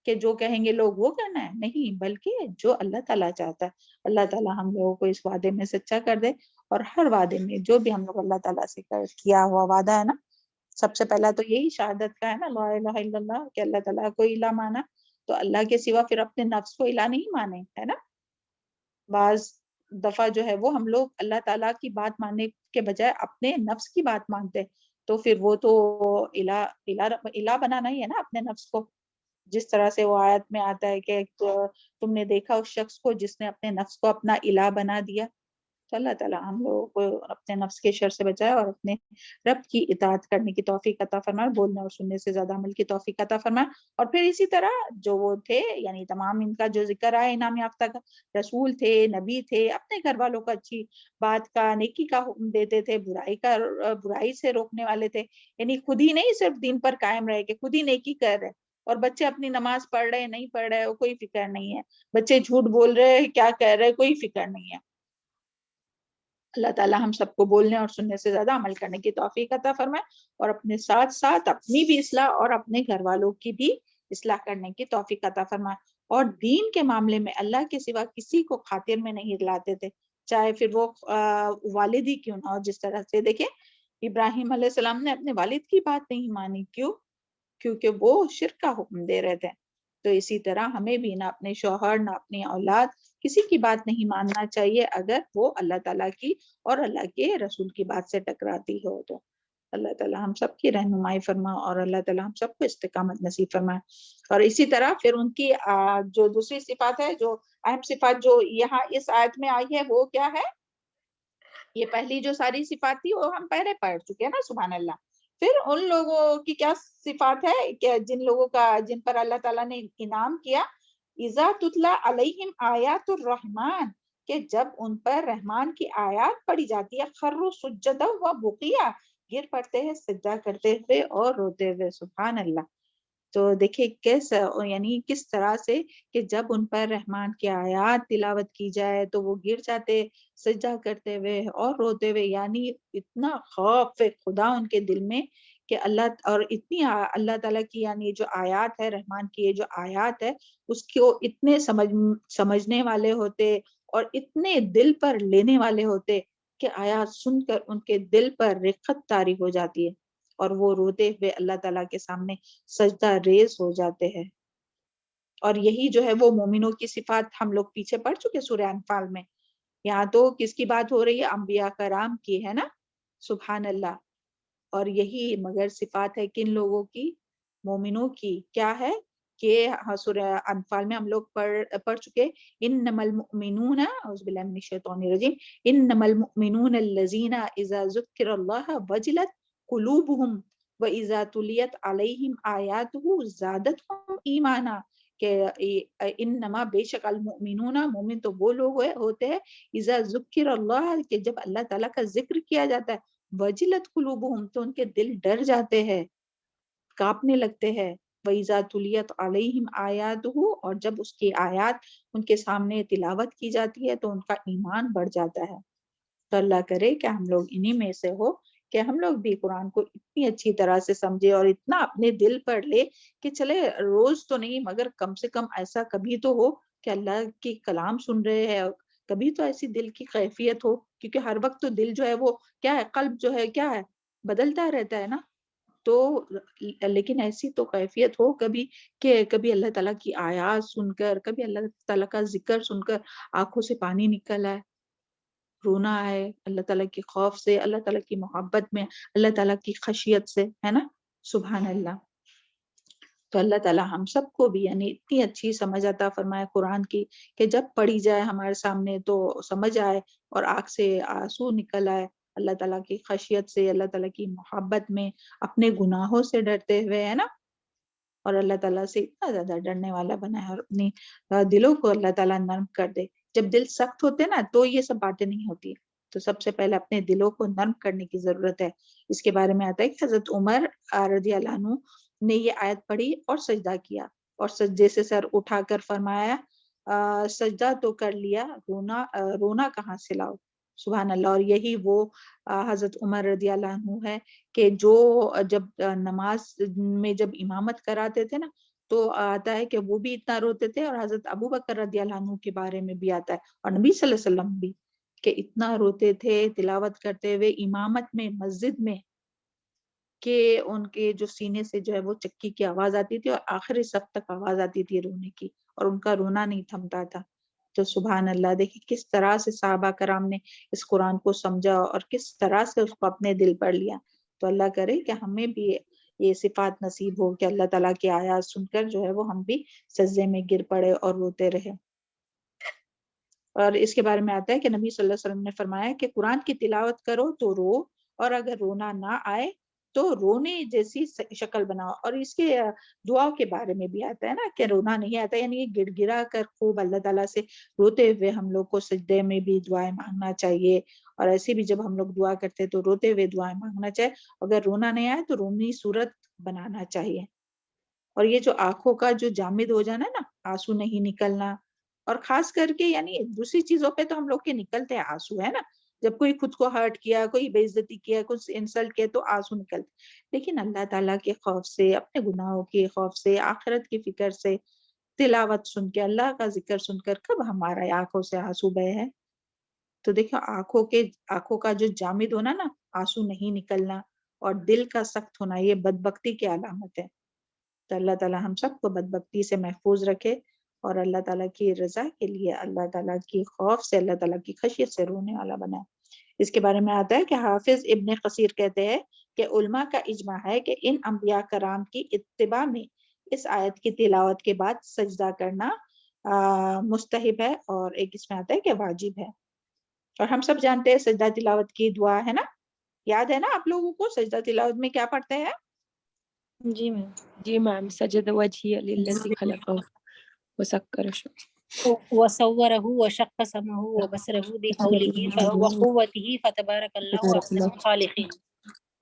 کہ جو کہیں گے لوگ وہ کرنا ہے؟ نہیں, بلکہ جو اللہ تعالیٰ چاہتا ہے. اللہ تعالیٰ ہم لوگوں کو اس وعدے میں سچا کر دے, اور ہر وعدے میں جو بھی ہم لوگ اللہ تعالیٰ سے کیا ہوا وعدہ ہے نا, سب سے پہلا تو یہی شہادت کا ہے نا, لا الہ الا اللہ, کہ اللہ تعالیٰ کو الہ مانا, تو اللہ کے سوا پھر اپنے نفس کو الہ نہیں مانے, ہے نا. بعض دفعہ جو ہے وہ ہم لوگ اللہ تعالیٰ کی بات ماننے کے بجائے اپنے نفس کی بات مانتے, تو پھر وہ تو الہ بنانا ہی ہے نا اپنے نفس کو. جس طرح سے وہ آیت میں آتا ہے کہ تم نے دیکھا اس شخص کو جس نے اپنے نفس کو اپنا الہ بنا دیا. تو اللہ تعالیٰ ہم لوگوں کو اپنے نفس کے شر سے بچائے اور اپنے رب کی اطاعت کرنے کی توفیق عطا فرمائے, بولنے اور سننے سے زیادہ عمل کی توفیق عطا فرمائے. اور پھر اسی طرح جو وہ تھے یعنی تمام ان کا جو ذکر ہے انعام یافتہ کا, رسول تھے, نبی تھے, اپنے گھر والوں کو اچھی بات کا, نیکی کا حکم دیتے تھے, برائی سے روکنے والے تھے. یعنی خود ہی نہیں صرف دین پر قائم رہے کہ خود ہی نیکی کر رہے, اور بچے اپنی نماز پڑھ رہے نہیں پڑھ رہے کوئی فکر نہیں ہے, بچے جھوٹ بول رہے کیا کہہ رہے کوئی فکر نہیں ہے. اللہ تعالیٰ ہم سب کو بولنے اور سننے سے زیادہ عمل کرنے کی توفیق عطا فرمائے, اور اپنے ساتھ ساتھ اپنی بھی اصلاح اور اپنے گھر والوں کی بھی اصلاح کرنے کی توفیق عطا فرمائے. اور دین کے معاملے میں اللہ کے سوا کسی کو خاطر میں نہیں لاتے تھے, چاہے پھر وہ والد ہی کیوں نہ ہو. جس طرح سے دیکھیں ابراہیم علیہ السلام نے اپنے والد کی بات نہیں مانی, کیوں؟ کیونکہ وہ شرک کا حکم دے رہے تھے۔ تو اسی طرح ہمیں بھی نہ اپنے شوہر نہ اپنی اولاد کسی کی بات نہیں ماننا چاہیے اگر وہ اللہ تعالیٰ کی اور اللہ کے رسول کی بات سے ٹکراتی ہو تو۔ اللہ تعالیٰ ہم سب کی رہنمائی فرما اور اللہ تعالیٰ ہم سب کو استقامت نصیب فرمائے۔ اور اسی طرح پھر ان کی جو دوسری صفات ہے، جو اہم صفات جو یہاں اس آیت میں آئی ہے وہ کیا ہے؟ یہ پہلی جو ساری صفات تھی وہ ہم پہلے پڑھ چکے ہیں نا، سبحان اللہ۔ پھر ان لوگوں کی کیا صفات ہے کہ جن پر اللہ تعالیٰ نے انعام کیا، اذا تتلا علیہم آیات الرحمن، کہ جب ان پر رحمان کی آیات پڑھی جاتی ہے، خروا سجدا و بقیا، گر پڑتے ہیں سجدہ کرتے ہوئے اور روتے ہوئے، سبحان اللہ۔ تو دیکھیں یعنی کس طرح سے کہ جب ان پر رحمان کی آیات تلاوت کی جائے تو وہ گر جاتے سجدہ کرتے ہوئے اور روتے ہوئے، یعنی اتنا خوف خدا ان کے دل میں کہ اللہ، اور اتنی اللہ تعالیٰ کی یعنی جو آیات ہے، رحمان کی یہ جو آیات ہے اس کو اتنے سمجھنے والے ہوتے اور اتنے دل پر لینے والے ہوتے کہ آیات سن کر ان کے دل پر رقت طاری ہو جاتی ہے اور وہ روتے ہوئے اللہ تعالیٰ کے سامنے سجدہ ریز ہو جاتے ہیں۔ اور یہی جو ہے وہ مومنوں کی صفات ہم لوگ پیچھے پڑھ چکے سورہ انفال میں۔ یہاں تو کس کی بات ہو رہی ہے؟ انبیاء کرام کی ہے نا، سبحان اللہ۔ اور یہی مگر صفات ہے کن لوگوں کی؟ مومنوں کی۔ کیا ہے کہ سورہ انفال میں ہم لوگ پڑھ چکے، انما المؤمنون، اعوذ باللہ من الشیطان الرجیم، انما المؤمنون الذین اذا ذکر اللہ وجلت قلوبہم واذا تلیت علیہم آیاتہ زادتہم ایمانا، کہ انما بے شک المؤمنون، مومن تو وہ لوگ ہوتے ہیں، اذا ذکر اللہ، کہ جب اللہ تعالیٰ کا ذکر کیا جاتا ہے، وجلت قلوبہم، تو ان کے دل ڈر جاتے ہیں، کانپنے لگتے ہیں، وَإِذَا تُلِيَتْ عَلَيْهِمْ آيَاتُهُ، اور جب اس کی آیات ان کے سامنے تلاوت کی جاتی ہے تو ان کا ایمان بڑھ جاتا ہے۔ تو اللہ کرے کہ ہم لوگ انہی میں سے ہو کہ ہم لوگ بھی قرآن کو اتنی اچھی طرح سے سمجھے اور اتنا اپنے دل پر لے کہ چلے روز تو نہیں مگر کم سے کم ایسا کبھی تو ہو کہ اللہ کی کلام سن رہے ہیں، کبھی تو ایسی دل کی کیفیت ہو، کیونکہ ہر وقت تو دل جو ہے وہ کیا ہے، قلب جو ہے کیا ہے، بدلتا رہتا ہے نا۔ تو لیکن ایسی تو کیفیت ہو کبھی کہ کبھی اللہ تعالیٰ کی آیات سن کر، کبھی اللہ تعالیٰ کا ذکر سن کر آنکھوں سے پانی نکل آئے، رونا آئے اللہ تعالیٰ کی خوف سے، اللہ تعالیٰ کی محبت میں، اللہ تعالیٰ کی خشیت سے، ہے نا، سبحان اللہ۔ تو اللہ تعالیٰ ہم سب کو بھی یعنی اتنی اچھی سمجھ عطا فرمائے قرآن کی کہ جب پڑھی جائے ہمارے سامنے تو سمجھ آئے اور آنکھ سے آنسو نکل آئے، اللہ تعالیٰ کی خشیت سے، اللہ تعالیٰ کی محبت میں، اپنے گناہوں سے ڈرتے ہوئے، ہے نا، اور اللہ تعالیٰ سے اتنا زیادہ ڈرنے والا بنا ہے اور اپنی دلوں کو اللہ تعالیٰ نرم کر دے۔ جب دل سخت ہوتے نا تو یہ سب باتیں نہیں ہوتی، تو سب سے پہلے اپنے دلوں کو نرم کرنے کی ضرورت ہے۔ اس کے بارے میں آتا ہے کہ حضرت عمر رضی اللہ عنہ نے یہ آیت پڑھی اور سجدہ کیا اور سجدے سے سر اٹھا کر فرمایا سجدہ تو کر لیا، رونا کہاں سے لاؤ، سبحان اللہ۔ اور یہی وہ حضرت عمر رضی اللہ عنہ ہے کہ جو جب نماز میں جب امامت کراتے تھے نا تو آتا ہے کہ وہ بھی اتنا روتے تھے، اور حضرت ابو بکر رضی اللہ عنہ کے بارے میں بھی آتا ہے اور نبی صلی اللہ علیہ وسلم بھی کہ اتنا روتے تھے تلاوت کرتے ہوئے امامت میں مسجد میں کہ ان کے جو سینے سے جو ہے وہ چکی کی آواز آتی تھی اور آخری صف تک آواز آتی تھی رونے کی، اور ان کا رونا نہیں تھمتا تھا۔ تو سبحان اللہ، دیکھیں کس طرح سے صحابہ کرام نے اس قرآن کو سمجھا اور کس طرح سے اس کو اپنے دل پر لیا۔ تو اللہ کرے کہ ہمیں بھی یہ صفات نصیب ہو کہ اللہ تعالیٰ کی آیات سن کر جو ہے وہ ہم بھی سجدے میں گر پڑے اور روتے رہے۔ اور اس کے بارے میں آتا ہے کہ نبی صلی اللہ علیہ وسلم نے فرمایا کہ قرآن کی تلاوت کرو تو رو، اور اگر رونا نہ آئے تو رونے جیسی شکل بناؤ۔ اور اس کے دعاؤں کے بارے میں بھی آتا ہے نا کہ رونا نہیں آتا، یعنی گڑ گڑا کر خوب اللہ تعالیٰ سے روتے ہوئے ہم لوگ کو سجدے میں بھی دعائیں مانگنا چاہیے، اور ایسے بھی جب ہم لوگ دعا کرتے تو روتے ہوئے دعائیں مانگنا چاہیے۔ اگر رونا نہیں آئے تو رومی صورت بنانا چاہیے۔ اور یہ جو آنکھوں کا جو جامد ہو جانا نا، آنسو نہیں نکلنا، اور خاص کر کے یعنی دوسری چیزوں پہ تو ہم لوگ کے نکلتے ہیں آنسو، ہے نا، جب کوئی خود کو ہرٹ کیا، کوئی بے عزتی کیا، کچھ انسلٹ کیا تو آنسو نکلتے، لیکن اللہ تعالیٰ کے خوف سے، اپنے گناہوں کے خوف سے، آخرت کی فکر سے، تلاوت سن کے، اللہ کا ذکر سن کر کب ہمارا آنکھوں سے آنسو بہے ہے؟ تو دیکھو آنکھوں کا جو جامد ہونا نا، آنسو نہیں نکلنا، اور دل کا سخت ہونا، یہ بدبختی کی علامت ہے۔ تو اللہ تعالیٰ ہم سب کو بدبختی سے محفوظ رکھے اور اللہ تعالیٰ کی رضا کے لیے اللہ تعالیٰ کی خوف سے اللہ تعالیٰ کی خشیت سے رونے والا بنائے۔ اس کے بارے میں آتا ہے کہ حافظ ابن قصیر کہتے ہیں کہ علماء کا اجماع ہے کہ ان انبیاء کرام کی اتباع میں اس آیت کی تلاوت کے بعد سجدہ کرنا مستحب ہے، اور ایک اس میں آتا ہے کہ واجب ہے۔ اور ہم سب جانتے ہیں سجدہ تلاوت کی دعا ہے نا، یاد ہے نا آپ لوگوں کو سجدہ تلاوت میں کیا پڑھتے ہیں؟ جی میم. جی میم، سجد وجهي للذي خلقه وسكر وصوره وشق سمعه وبصره بحوله وقوته فتبارك الله أحسن الخالقين.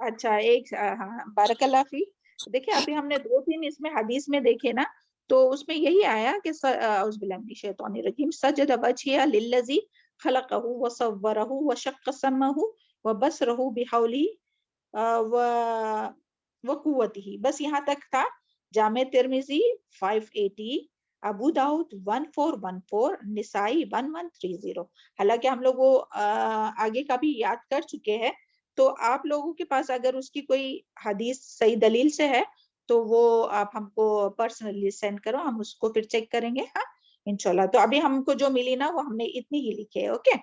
اچھا، ایک ہاں بارک اللہ فی۔ دیکھیں ابھی ہم نے 2-3 اس میں حدیث میں دیکھے نا، تو اس میں یہی آیا کہ اعوذ باللہ من الشیطان الرجیم سجد وجهه للذی خلقه وصوره وشق سمعه وبصره بحوله وقوته، بس یہاں تک تھا۔ جامع ترمذی 580، ابو داؤد 1414، نسائی 1130۔ حالانکہ ہم لوگ وہ آگے کا بھی یاد کر چکے ہیں، تو آپ لوگوں کے پاس اگر اس کی کوئی حدیث صحیح دلیل سے ہے تو وہ آپ ہم کو پرسنلی سینڈ کرو، ہم اس کو پھر چیک کریں گے ہاں انشاءاللہ۔ تو ابھی ہم کو جو ملی نا وہ ہم نے اتنی ہی لکھی ہے، اوکے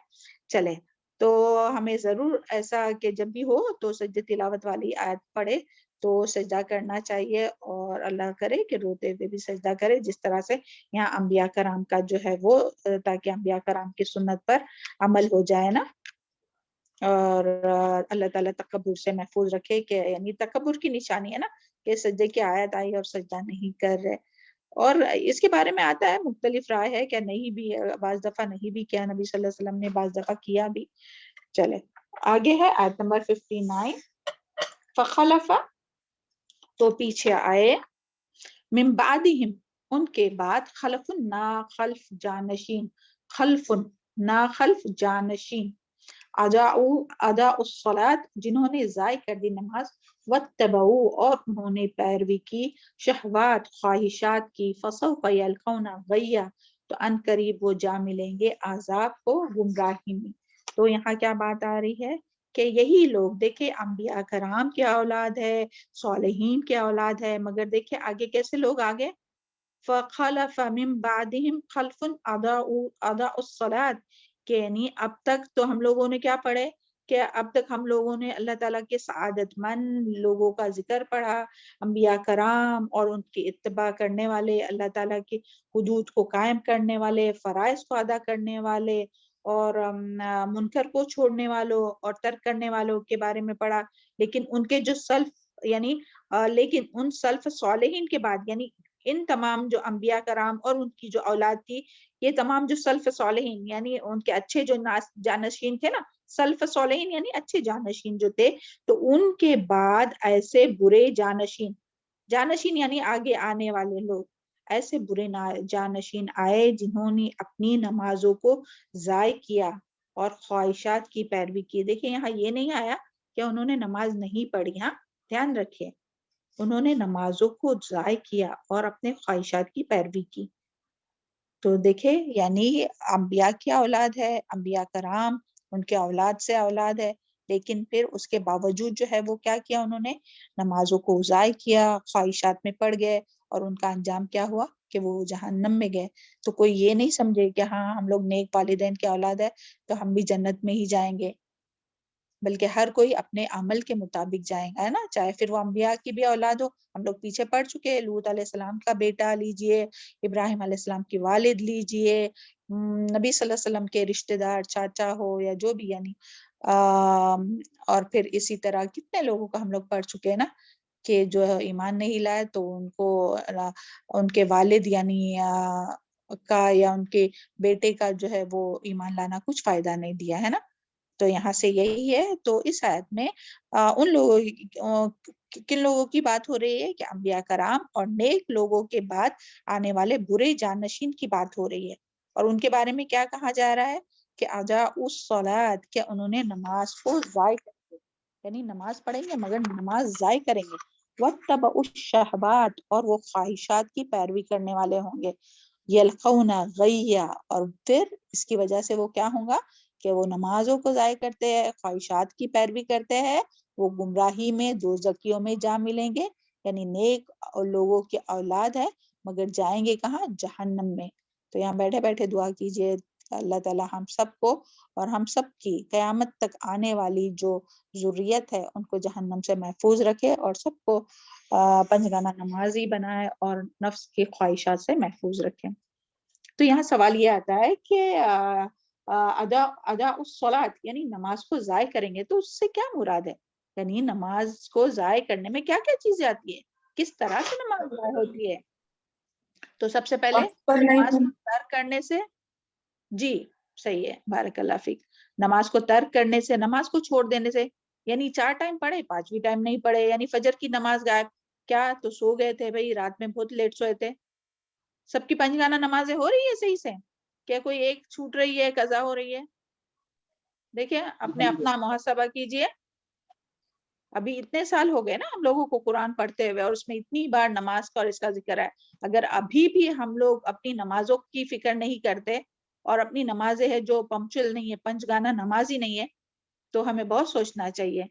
چلے۔ تو ہمیں ضرور ایسا کہ جب بھی ہو تو سجدہ تلاوت والی آیت پڑھے تو سجدہ کرنا چاہیے، اور اللہ کرے کہ روتے ہوئے بھی سجدہ کرے، جس طرح سے یہاں انبیاء کرام کا جو ہے وہ، تاکہ انبیاء کرام کی سنت پر عمل ہو جائے نا، اور اللہ تعالیٰ تکبر سے محفوظ رکھے، کہ یعنی تکبر کی نشانی ہے نا کہ سجدے کی آیت آئی اور سجدہ نہیں کر رہے۔ اور اس کے بارے میں آتا ہے مختلف رائے ہے کہ نہیں بھی، بعض دفعہ نہیں بھی کیا نبی صلی اللہ علیہ وسلم نے، بعض دفعہ کیا بھی۔ چلے آگے ہے آیت نمبر 59، فخلف، تو پیچھے آئے، من بعدہم، ان کے بعد، خلف نا خلف جانشین، خلف نا خلف جانشین، ادا الصلاۃ، جنہوں نے ضائع کر دی نماز، واتبعوا، اور انہوں نے پیروی کی، شہوات، خواہشات کی، فسوف یلقون غیا، تو ان قریب وہ جا ملیں گے عذاب کو، گمراہی میں۔ تو یہاں کیا بات آ رہی ہے کہ یہی لوگ، دیکھیں انبیاء کرام کی اولاد ہے، صالحین کی اولاد ہے، مگر دیکھیں آگے کیسے لوگ آگے، فخلف من بعدہم خلف اضاعوا الصلاۃ، کہ یعنی اب تک تو ہم لوگوں نے کیا پڑھے کہ اب تک ہم لوگوں نے اللہ تعالیٰ کے سعادت مند لوگوں کا ذکر پڑھا، انبیاء کرام اور ان کی اتباع کرنے والے، اللہ تعالیٰ کی حدود کو قائم کرنے والے، فرائض کو ادا کرنے والے، اور منکر کو چھوڑنے والوں اور ترک کرنے والوں کے بارے میں پڑھا۔ لیکن ان کے جو سلف، یعنی لیکن ان سلف صالحین کے بعد، یعنی ان تمام جو انبیاء کرام اور ان کی جو اولاد تھی، یہ تمام جو سلف صالحین یعنی ان کے اچھے جو جانشین تھے نا، سلف صالحین یعنی اچھے جانشین جو تھے، تو ان کے بعد ایسے برے جانشین، جانشین یعنی آگے آنے والے لوگ، ایسے برے جانشین آئے جنہوں نے اپنی نمازوں کو ضائع کیا اور خواہشات کی پیروی کی۔ دیکھیں یہاں یہ نہیں آیا کہ انہوں نے نماز نہیں پڑھی، ہاں دھیان رکھیے، انہوں نے نمازوں کو ضائع کیا اور اپنے خواہشات کی پیروی کی۔ تو دیکھیں یعنی انبیاء کی اولاد ہے، انبیاء کرام ان کے اولاد سے اولاد ہے، لیکن پھر اس کے باوجود جو ہے وہ کیا کیا، انہوں نے نمازوں کو ضائع کیا، خواہشات میں پڑ گئے، اور ان کا انجام کیا ہوا کہ وہ جہنم میں گئے۔ تو کوئی یہ نہیں سمجھے کہ ہاں ہم لوگ نیک والدین کے اولاد ہے تو ہم بھی جنت میں ہی جائیں گے، بلکہ ہر کوئی اپنے عمل کے مطابق جائے گا، ہے نا، چاہے پھر وہ انبیاء کی بھی اولاد ہو۔ ہم لوگ پیچھے پڑ چکے ہیں، لوط علیہ السلام کا بیٹا لیجئے، ابراہیم علیہ السلام کی والد لیجئے، نبی صلی اللہ علیہ وسلم کے رشتہ دار چاچا ہو یا جو بھی، یعنی اور پھر اسی طرح کتنے لوگوں کا ہم لوگ پڑھ چکے ہیں نا کہ جو ایمان نہیں لائے تو ان کو ان کے والد یعنی کا یا ان کے بیٹے کا جو ہے وہ ایمان لانا کچھ فائدہ نہیں دیا، ہے نا۔ تو یہاں سے یہی ہے، تو اس آیت میں ان لوگوں کن لوگوں کی بات ہو رہی ہے کہ انبیاء کرام اور نیک لوگوں کے بعد آنے والے برے جانشین کی بات ہو رہی ہے، اور ان کے بارے میں کیا کہا جا رہا ہے کہ اضاعوا الصلاۃ، کہ انہوں نے نماز کو ضائع کر دیا، یعنی نماز پڑھیں گے مگر نماز ضائع کریں گے، واتبعوا الشہوات، اور وہ خواہشات کی پیروی کرنے والے ہوں گے، یلقون غیا، اور پھر اس کی وجہ سے وہ کیا ہوں گا کہ وہ نمازوں کو ضائع کرتے ہیں، خواہشات کی پیروی کرتے ہیں، وہ گمراہی میں، دوزخیوں میں جا ملیں گے، یعنی نیک لوگوں کی اولاد ہے مگر جائیں گے کہاں؟ جہنم میں. تو یہاں بیٹھے بیٹھے دعا کیجئے اللہ تعالی ہم سب کو اور ہم سب کی قیامت تک آنے والی جو ذریت ہے ان کو جہنم سے محفوظ رکھے اور سب کو پنجگانہ نمازی بنائے اور نفس کی خواہشات سے محفوظ رکھے. تو یہاں سوال یہ آتا ہے کہ ادا الصلاۃ یعنی نماز کو ضائع کریں گے تو اس سے کیا مراد ہے؟ یعنی نماز کو ضائع کرنے میں کیا کیا چیزیں آتی ہے، کس طرح سے نماز ضائع ہوتی ہے؟ تو سب سے پہلے نماز کو ترک کرنے سے، جی صحیح ہے، بارک اللہ فیک، نماز کو ترک کرنے سے، نماز کو چھوڑ دینے سے، یعنی 4 ٹائم پڑھے 5ویں ٹائم نہیں پڑھے، یعنی فجر کی نماز غائب، کیا تو سو گئے تھے بھائی، رات میں بہت لیٹ سوئے تھے. سب کی پنجگانہ نمازیں ہو رہی ہے صحیح سے؟ کیا کوئی ایک چھوٹ رہی ہے، قضا ہو رہی ہے؟ دیکھیں اپنے اپنا محاسبہ کیجئے. ابھی اتنے سال ہو گئے نا ہم لوگوں کو قرآن پڑھتے ہوئے، اور اس میں اتنی بار نماز کا اور اس کا ذکر ہے. اگر ابھی بھی ہم لوگ اپنی نمازوں کی فکر نہیں کرتے اور اپنی نمازیں ہے جو پنکچوئل نہیں ہے، پنجگانہ نمازی نہیں ہے، تو ہمیں بہت سوچنا چاہیے.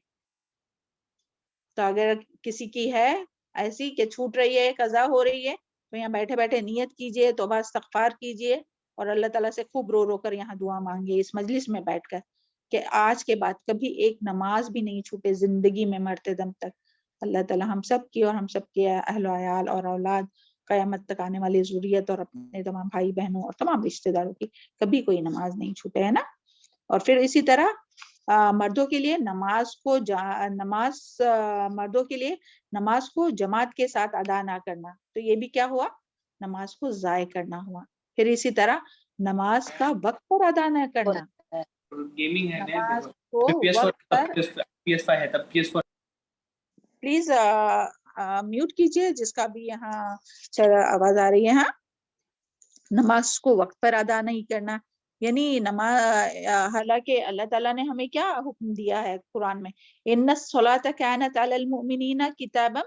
تو اگر کسی کی ہے ایسی کہ چھوٹ رہی ہے، قضا ہو رہی ہے، تو یہاں بیٹھے بیٹھے نیت کیجئے، توبہ استغفار کیجئے اور اللہ تعالیٰ سے خوب رو رو کر یہاں دعا مانگیے اس مجلس میں بیٹھ کر کہ آج کے بعد کبھی ایک نماز بھی نہیں چھوٹے زندگی میں مرتے دم تک. اللہ تعالیٰ ہم سب کی اور ہم سب کے اہل و عیال اور اولاد، قیامت تک آنے والی ذریت اور اپنے تمام بھائی بہنوں اور تمام رشتہ داروں کی کبھی کوئی نماز نہیں چھوٹے، ہے نا. اور پھر اسی طرح مردوں کے لیے مردوں کے لیے نماز کو جماعت کے ساتھ ادا نہ کرنا، تو یہ بھی کیا ہوا؟ نماز کو ضائع کرنا ہوا. پھر اسی طرح نماز کا وقت پر ادا نہ کرنا، نماز کو وقت پر، پلیز میوٹ کیجئے جس کا بھی یہاں آواز آ رہی ہے. ہاں، نماز کو وقت پر ادا نہیں کرنا، یعنی نماز، حالانکہ اللہ تعالیٰ نے ہمیں کیا حکم دیا ہے قرآن میں، ان الصلاۃ کانت علی المؤمنین کتابا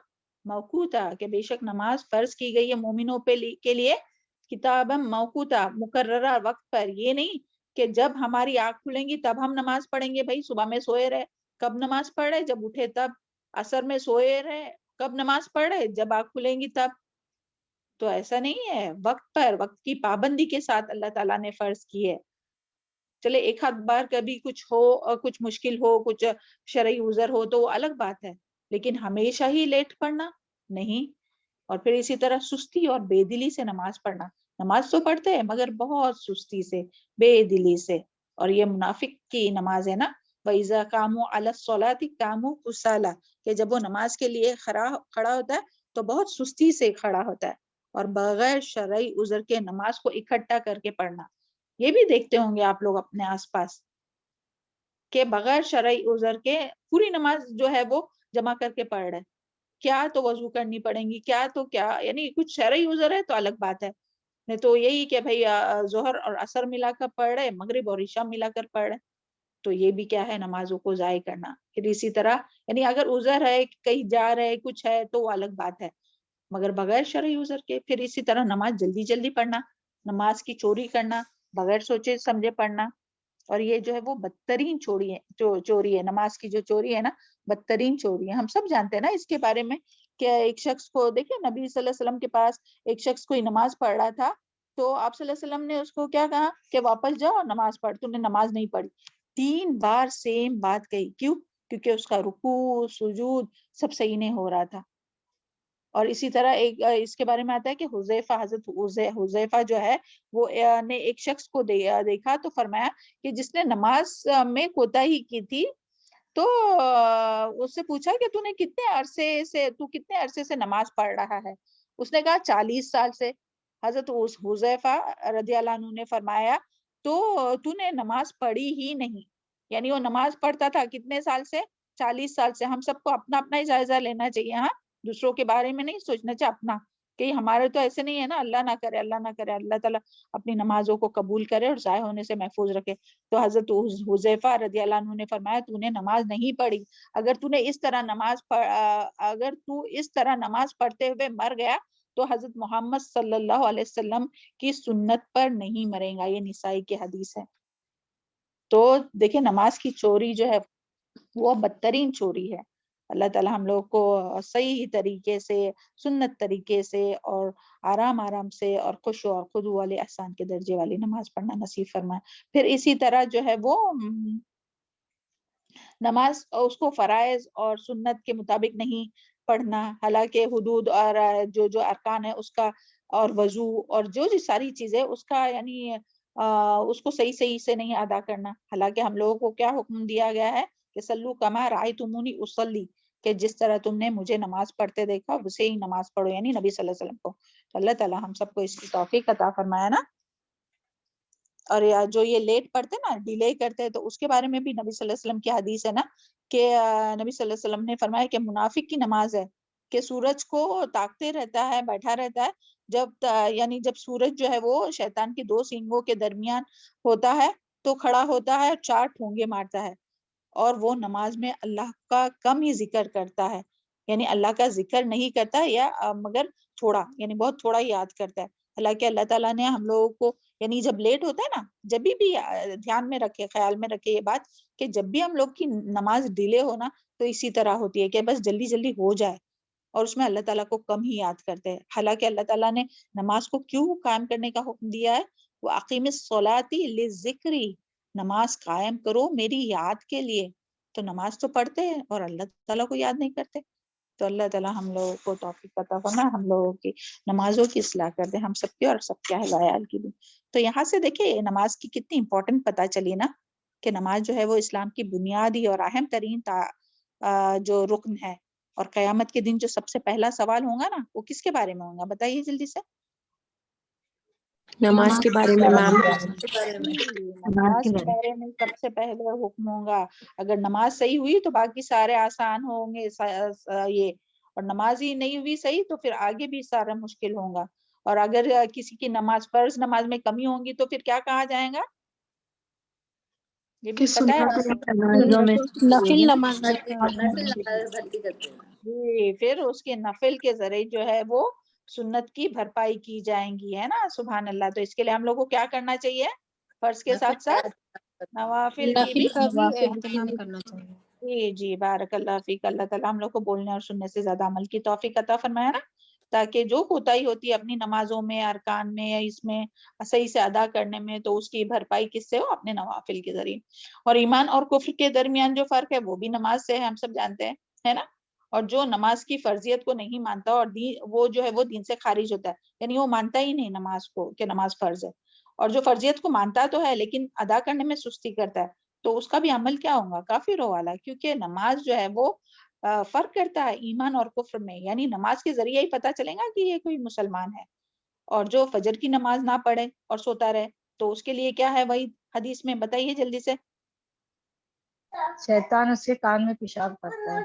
موقوتا، کہ بے شک نماز فرض کی گئی ہے مومنوں کے لیے کتابا موقوتا، مقررہ وقت پر. یہ نہیں کہ جب ہماری آنکھ کھلیں گی تب ہم نماز پڑھیں گے. بھائی صبح میں سوئے رہے، کب نماز پڑھ رہے؟ جب اٹھے تب. عصر میں سوئے رہے، کب نماز پڑھ رہے؟ جب آنکھ کھلیں گی تب. تو ایسا نہیں ہے، وقت پر، وقت کی پابندی کے ساتھ اللہ تعالیٰ نے فرض کی ہے. چلے ایک آدھ بار کبھی کچھ ہو اور کچھ مشکل ہو، کچھ شرعی عذر ہو تو وہ الگ بات ہے، لیکن ہمیشہ ہی لیٹ پڑھنا نہیں. اور پھر اسی طرح سستی اور بے دلی سے نماز پڑھنا، نماز تو پڑھتے ہیں مگر بہت سستی سے، بے دلی سے. اور یہ منافق کی نماز ہے نا، وَإِذَا قَامُوا عَلَى الصَّلَاةِ قَامُوا كُسَالَىٰ، کہ جب وہ نماز کے لیے کھڑا ہوتا ہے تو بہت سستی سے کھڑا ہوتا ہے. اور بغیر شرعی عذر کے نماز کو اکٹھا کر کے پڑھنا، یہ بھی دیکھتے ہوں گے آپ لوگ اپنے آس پاس کہ بغیر شرعی عذر کے پوری نماز جو ہے وہ جمع کر کے پڑھ رہے. کیا تو وضو کرنی پڑیں گی، کیا تو کیا، یعنی کچھ شرعی عذر ہے تو الگ بات ہے، نہیں تو یہی کہ بھئی ظہر اور عصر ملا کر پڑھ رہے، مغرب اور عشاء ملا کر پڑھ رہے، تو یہ بھی کیا ہے؟ نمازوں کو ضائع کرنا. پھر اسی طرح یعنی اگر عذر ہے، کہیں جا رہے کچھ ہے تو وہ الگ بات ہے، مگر بغیر شرعی عذر کے. پھر اسی طرح نماز جلدی جلدی پڑھنا، نماز کی چوری کرنا، بغیر سوچے سمجھے پڑھنا. اور یہ جو ہے وہ بدترین چوری ہے، نماز کی جو چوری ہے نا، بدترین چوری ہے. ہم سب جانتے ہیں نا اس کے بارے میں کہ ایک شخص کو دیکھیں، نبی صلی اللہ علیہ وسلم کے پاس ایک شخص کوئی نماز پڑھ رہا تھا، تو آپ صلی اللہ علیہ وسلم نے اس کو کیا کہا کہ واپس جاؤ اور نماز پڑھ، تو نے نماز نہیں پڑھی. 3 بار سیم بات کہی. کیوں؟ کیونکہ اس کا رکوع سجود سب صحیح نہیں ہو رہا تھا. اور اسی طرح ایک اس کے بارے میں آتا ہے کہ حذیفہ، حضرت حذیفہ جو ہے وہ نے ایک شخص کو دیکھا تو فرمایا کہ جس نے نماز میں کوتاہی کی تھی، تو اس سے پوچھا کہ تو کتنے عرصے سے نماز پڑھ رہا ہے؟ اس نے کہا 40 سال سے. حضرت حذیفہ رضی اللہ عنہ نے فرمایا تو نے نماز پڑھی ہی نہیں. یعنی وہ نماز پڑھتا تھا کتنے سال سے؟ 40 سال سے. ہم سب کو اپنا اپنا ہی جائزہ لینا چاہیے، ہاں، دوسروں کے بارے میں نہیں سوچنا چاہیے اپنا، کہ ہمارے تو ایسے نہیں ہے نا. اللہ نہ کرے، اللہ نہ کرے، اللہ تعالیٰ اپنی نمازوں کو قبول کرے اور ضائع ہونے سے محفوظ رکھے. تو حضرت حذیفہ رضی اللہ عنہ نے فرمایا تو نے نماز نہیں پڑھی. اگر تو اس طرح نماز پڑھتے ہوئے مر گیا تو حضرت محمد صلی اللہ علیہ وسلم کی سنت پر نہیں مرے گا. یہ نسائی کی حدیث ہے. تو دیکھیں نماز کی چوری جو ہے وہ بدترین چوری ہے. اللہ تعالیٰ ہم لوگ کو صحیح طریقے سے سنت طریقے سے اور آرام آرام سے اور خوش اور خضوع والے احسان کے درجے والی نماز پڑھنا نصیب فرمائے. پھر اسی طرح جو ہے وہ نماز اس کو فرائض اور سنت کے مطابق نہیں پڑھنا، حالانکہ حدود اور جو ارکان ہے اس کا اور وضو اور جو ساری چیزیں اس کا یعنی اس کو صحیح سے نہیں ادا کرنا. حالانکہ ہم لوگوں کو کیا حکم دیا گیا ہے کہ سلو کما رأیتمونی اصلی، کہ جس طرح تم نے مجھے نماز پڑھتے دیکھا ویسے ہی نماز پڑھو، یعنی نبی صلی اللہ علیہ وسلم کو. تو اللہ تعالیٰ ہم سب کو اس کی توفیق عطا فرمایا نا. اور جو یہ لیٹ پڑھتے نا، ڈیلے کرتے، تو اس کے بارے میں بھی نبی صلی اللہ علیہ وسلم کی حدیث ہے نا کہ نبی صلی اللہ علیہ وسلم نے فرمایا کہ منافق کی نماز ہے کہ سورج کو تاکتے رہتا ہے، بیٹھا رہتا ہے، جب سورج جو ہے وہ شیطان کی 2 سینگوں کے درمیان ہوتا ہے تو کھڑا ہوتا ہے، 4 ٹھونگے مارتا ہے، اور وہ نماز میں اللہ کا کم ہی ذکر کرتا ہے، یعنی اللہ کا ذکر نہیں کرتا یا مگر تھوڑا، یعنی بہت تھوڑا یاد کرتا ہے. حالانکہ اللہ تعالیٰ نے ہم لوگوں کو یعنی جب لیٹ ہوتا ہے نا، جب بھی دھیان میں رکھے، خیال میں رکھے یہ بات کہ جب بھی ہم لوگ کی نماز ڈیلے ہونا تو اسی طرح ہوتی ہے کہ بس جلدی جلدی ہو جائے، اور اس میں اللہ تعالیٰ کو کم ہی یاد کرتے ہیں. حالانکہ اللہ تعالیٰ نے نماز کو کیوں قائم کرنے کا حکم دیا ہے؟ وہ اقیم الصلاۃ للذکری، نماز قائم کرو میری یاد کے لیے. تو نماز تو پڑھتے ہیں اور اللہ تعالیٰ کو یاد نہیں کرتے. تو اللہ تعالیٰ ہم لوگوں کو توفیق عطا فرمائے، ہم لوگوں کی نمازوں کی اصلاح کر دے، ہم سب کی اور سب کے اہل عیال کی بھی. تو یہاں سے دیکھیں نماز کی کتنی امپورٹنٹ پتہ چلی نا، کہ نماز جو ہے وہ اسلام کی بنیادی اور اہم ترین جو رکن ہے. اور قیامت کے دن جو سب سے پہلا سوال ہوگا نا، وہ کس کے بارے میں ہوگا بتائیے جلدی سے؟ نماز کے بارے میں میم. نماز کے بارے میں سب سے پہلے حکم ہوگا. اگر نماز صحیح ہوئی تو باقی سارے آسان ہوں گے یہ، اور نماز ہی نہیں ہوئی صحیح تو پھر آگے بھی سارا مشکل ہوگا. اور اگر کسی کی نماز فرض نماز میں کمی ہوں گی تو پھر کیا کہا جائے گا؟ یہ بھی پتہ ہے؟ نفل نماز جی، پھر اس کے نفل کے ذریعے جو ہے وہ سنت کی بھرپائی کی جائیں گی، ہے نا. سبحان اللہ. تو اس کے لیے ہم لوگ کو کیا کرنا چاہیے؟ فرض کے ساتھ ساتھ نوافل کی بھی نفل کا بھی اہتمام کرنا چاہیے. جی بارک اللہ فیک. اللہ تعالیٰ ہم لوگ کو بولنے اور سننے سے زیادہ عمل کی توفیق عطا فرمایا نا، تاکہ جو کوتاہی ہوتی ہے اپنی نمازوں میں، ارکان میں، اس میں صحیح سے ادا کرنے میں، تو اس کی بھرپائی کس سے ہو؟ اپنے نوافل کے ذریعے. اور ایمان اور کفر کے درمیان جو فرق ہے وہ بھی نماز سے ہے، ہم سب جانتے ہیں، ہے نا. اور جو نماز کی فرضیت کو نہیں مانتا اور وہ جو ہے وہ دین سے خارج ہوتا ہے، یعنی وہ مانتا ہی نہیں نماز کو کہ نماز فرض ہے. اور جو فرضیت کو مانتا تو ہے لیکن ادا کرنے میں سستی کرتا ہے، تو اس کا بھی عمل کیا ہوگا؟ کافر والا. کیونکہ نماز جو ہے وہ فرق کرتا ہے ایمان اور کفر میں، یعنی نماز کے ذریعے ہی پتہ چلے گا کہ یہ کوئی مسلمان ہے. اور جو فجر کی نماز نہ پڑھے اور سوتا رہے تو اس کے لیے کیا ہے وہی حدیث میں بتائیے جلدی سے؟ شیطان اس کے کان میں پیشاب کرتا ہے.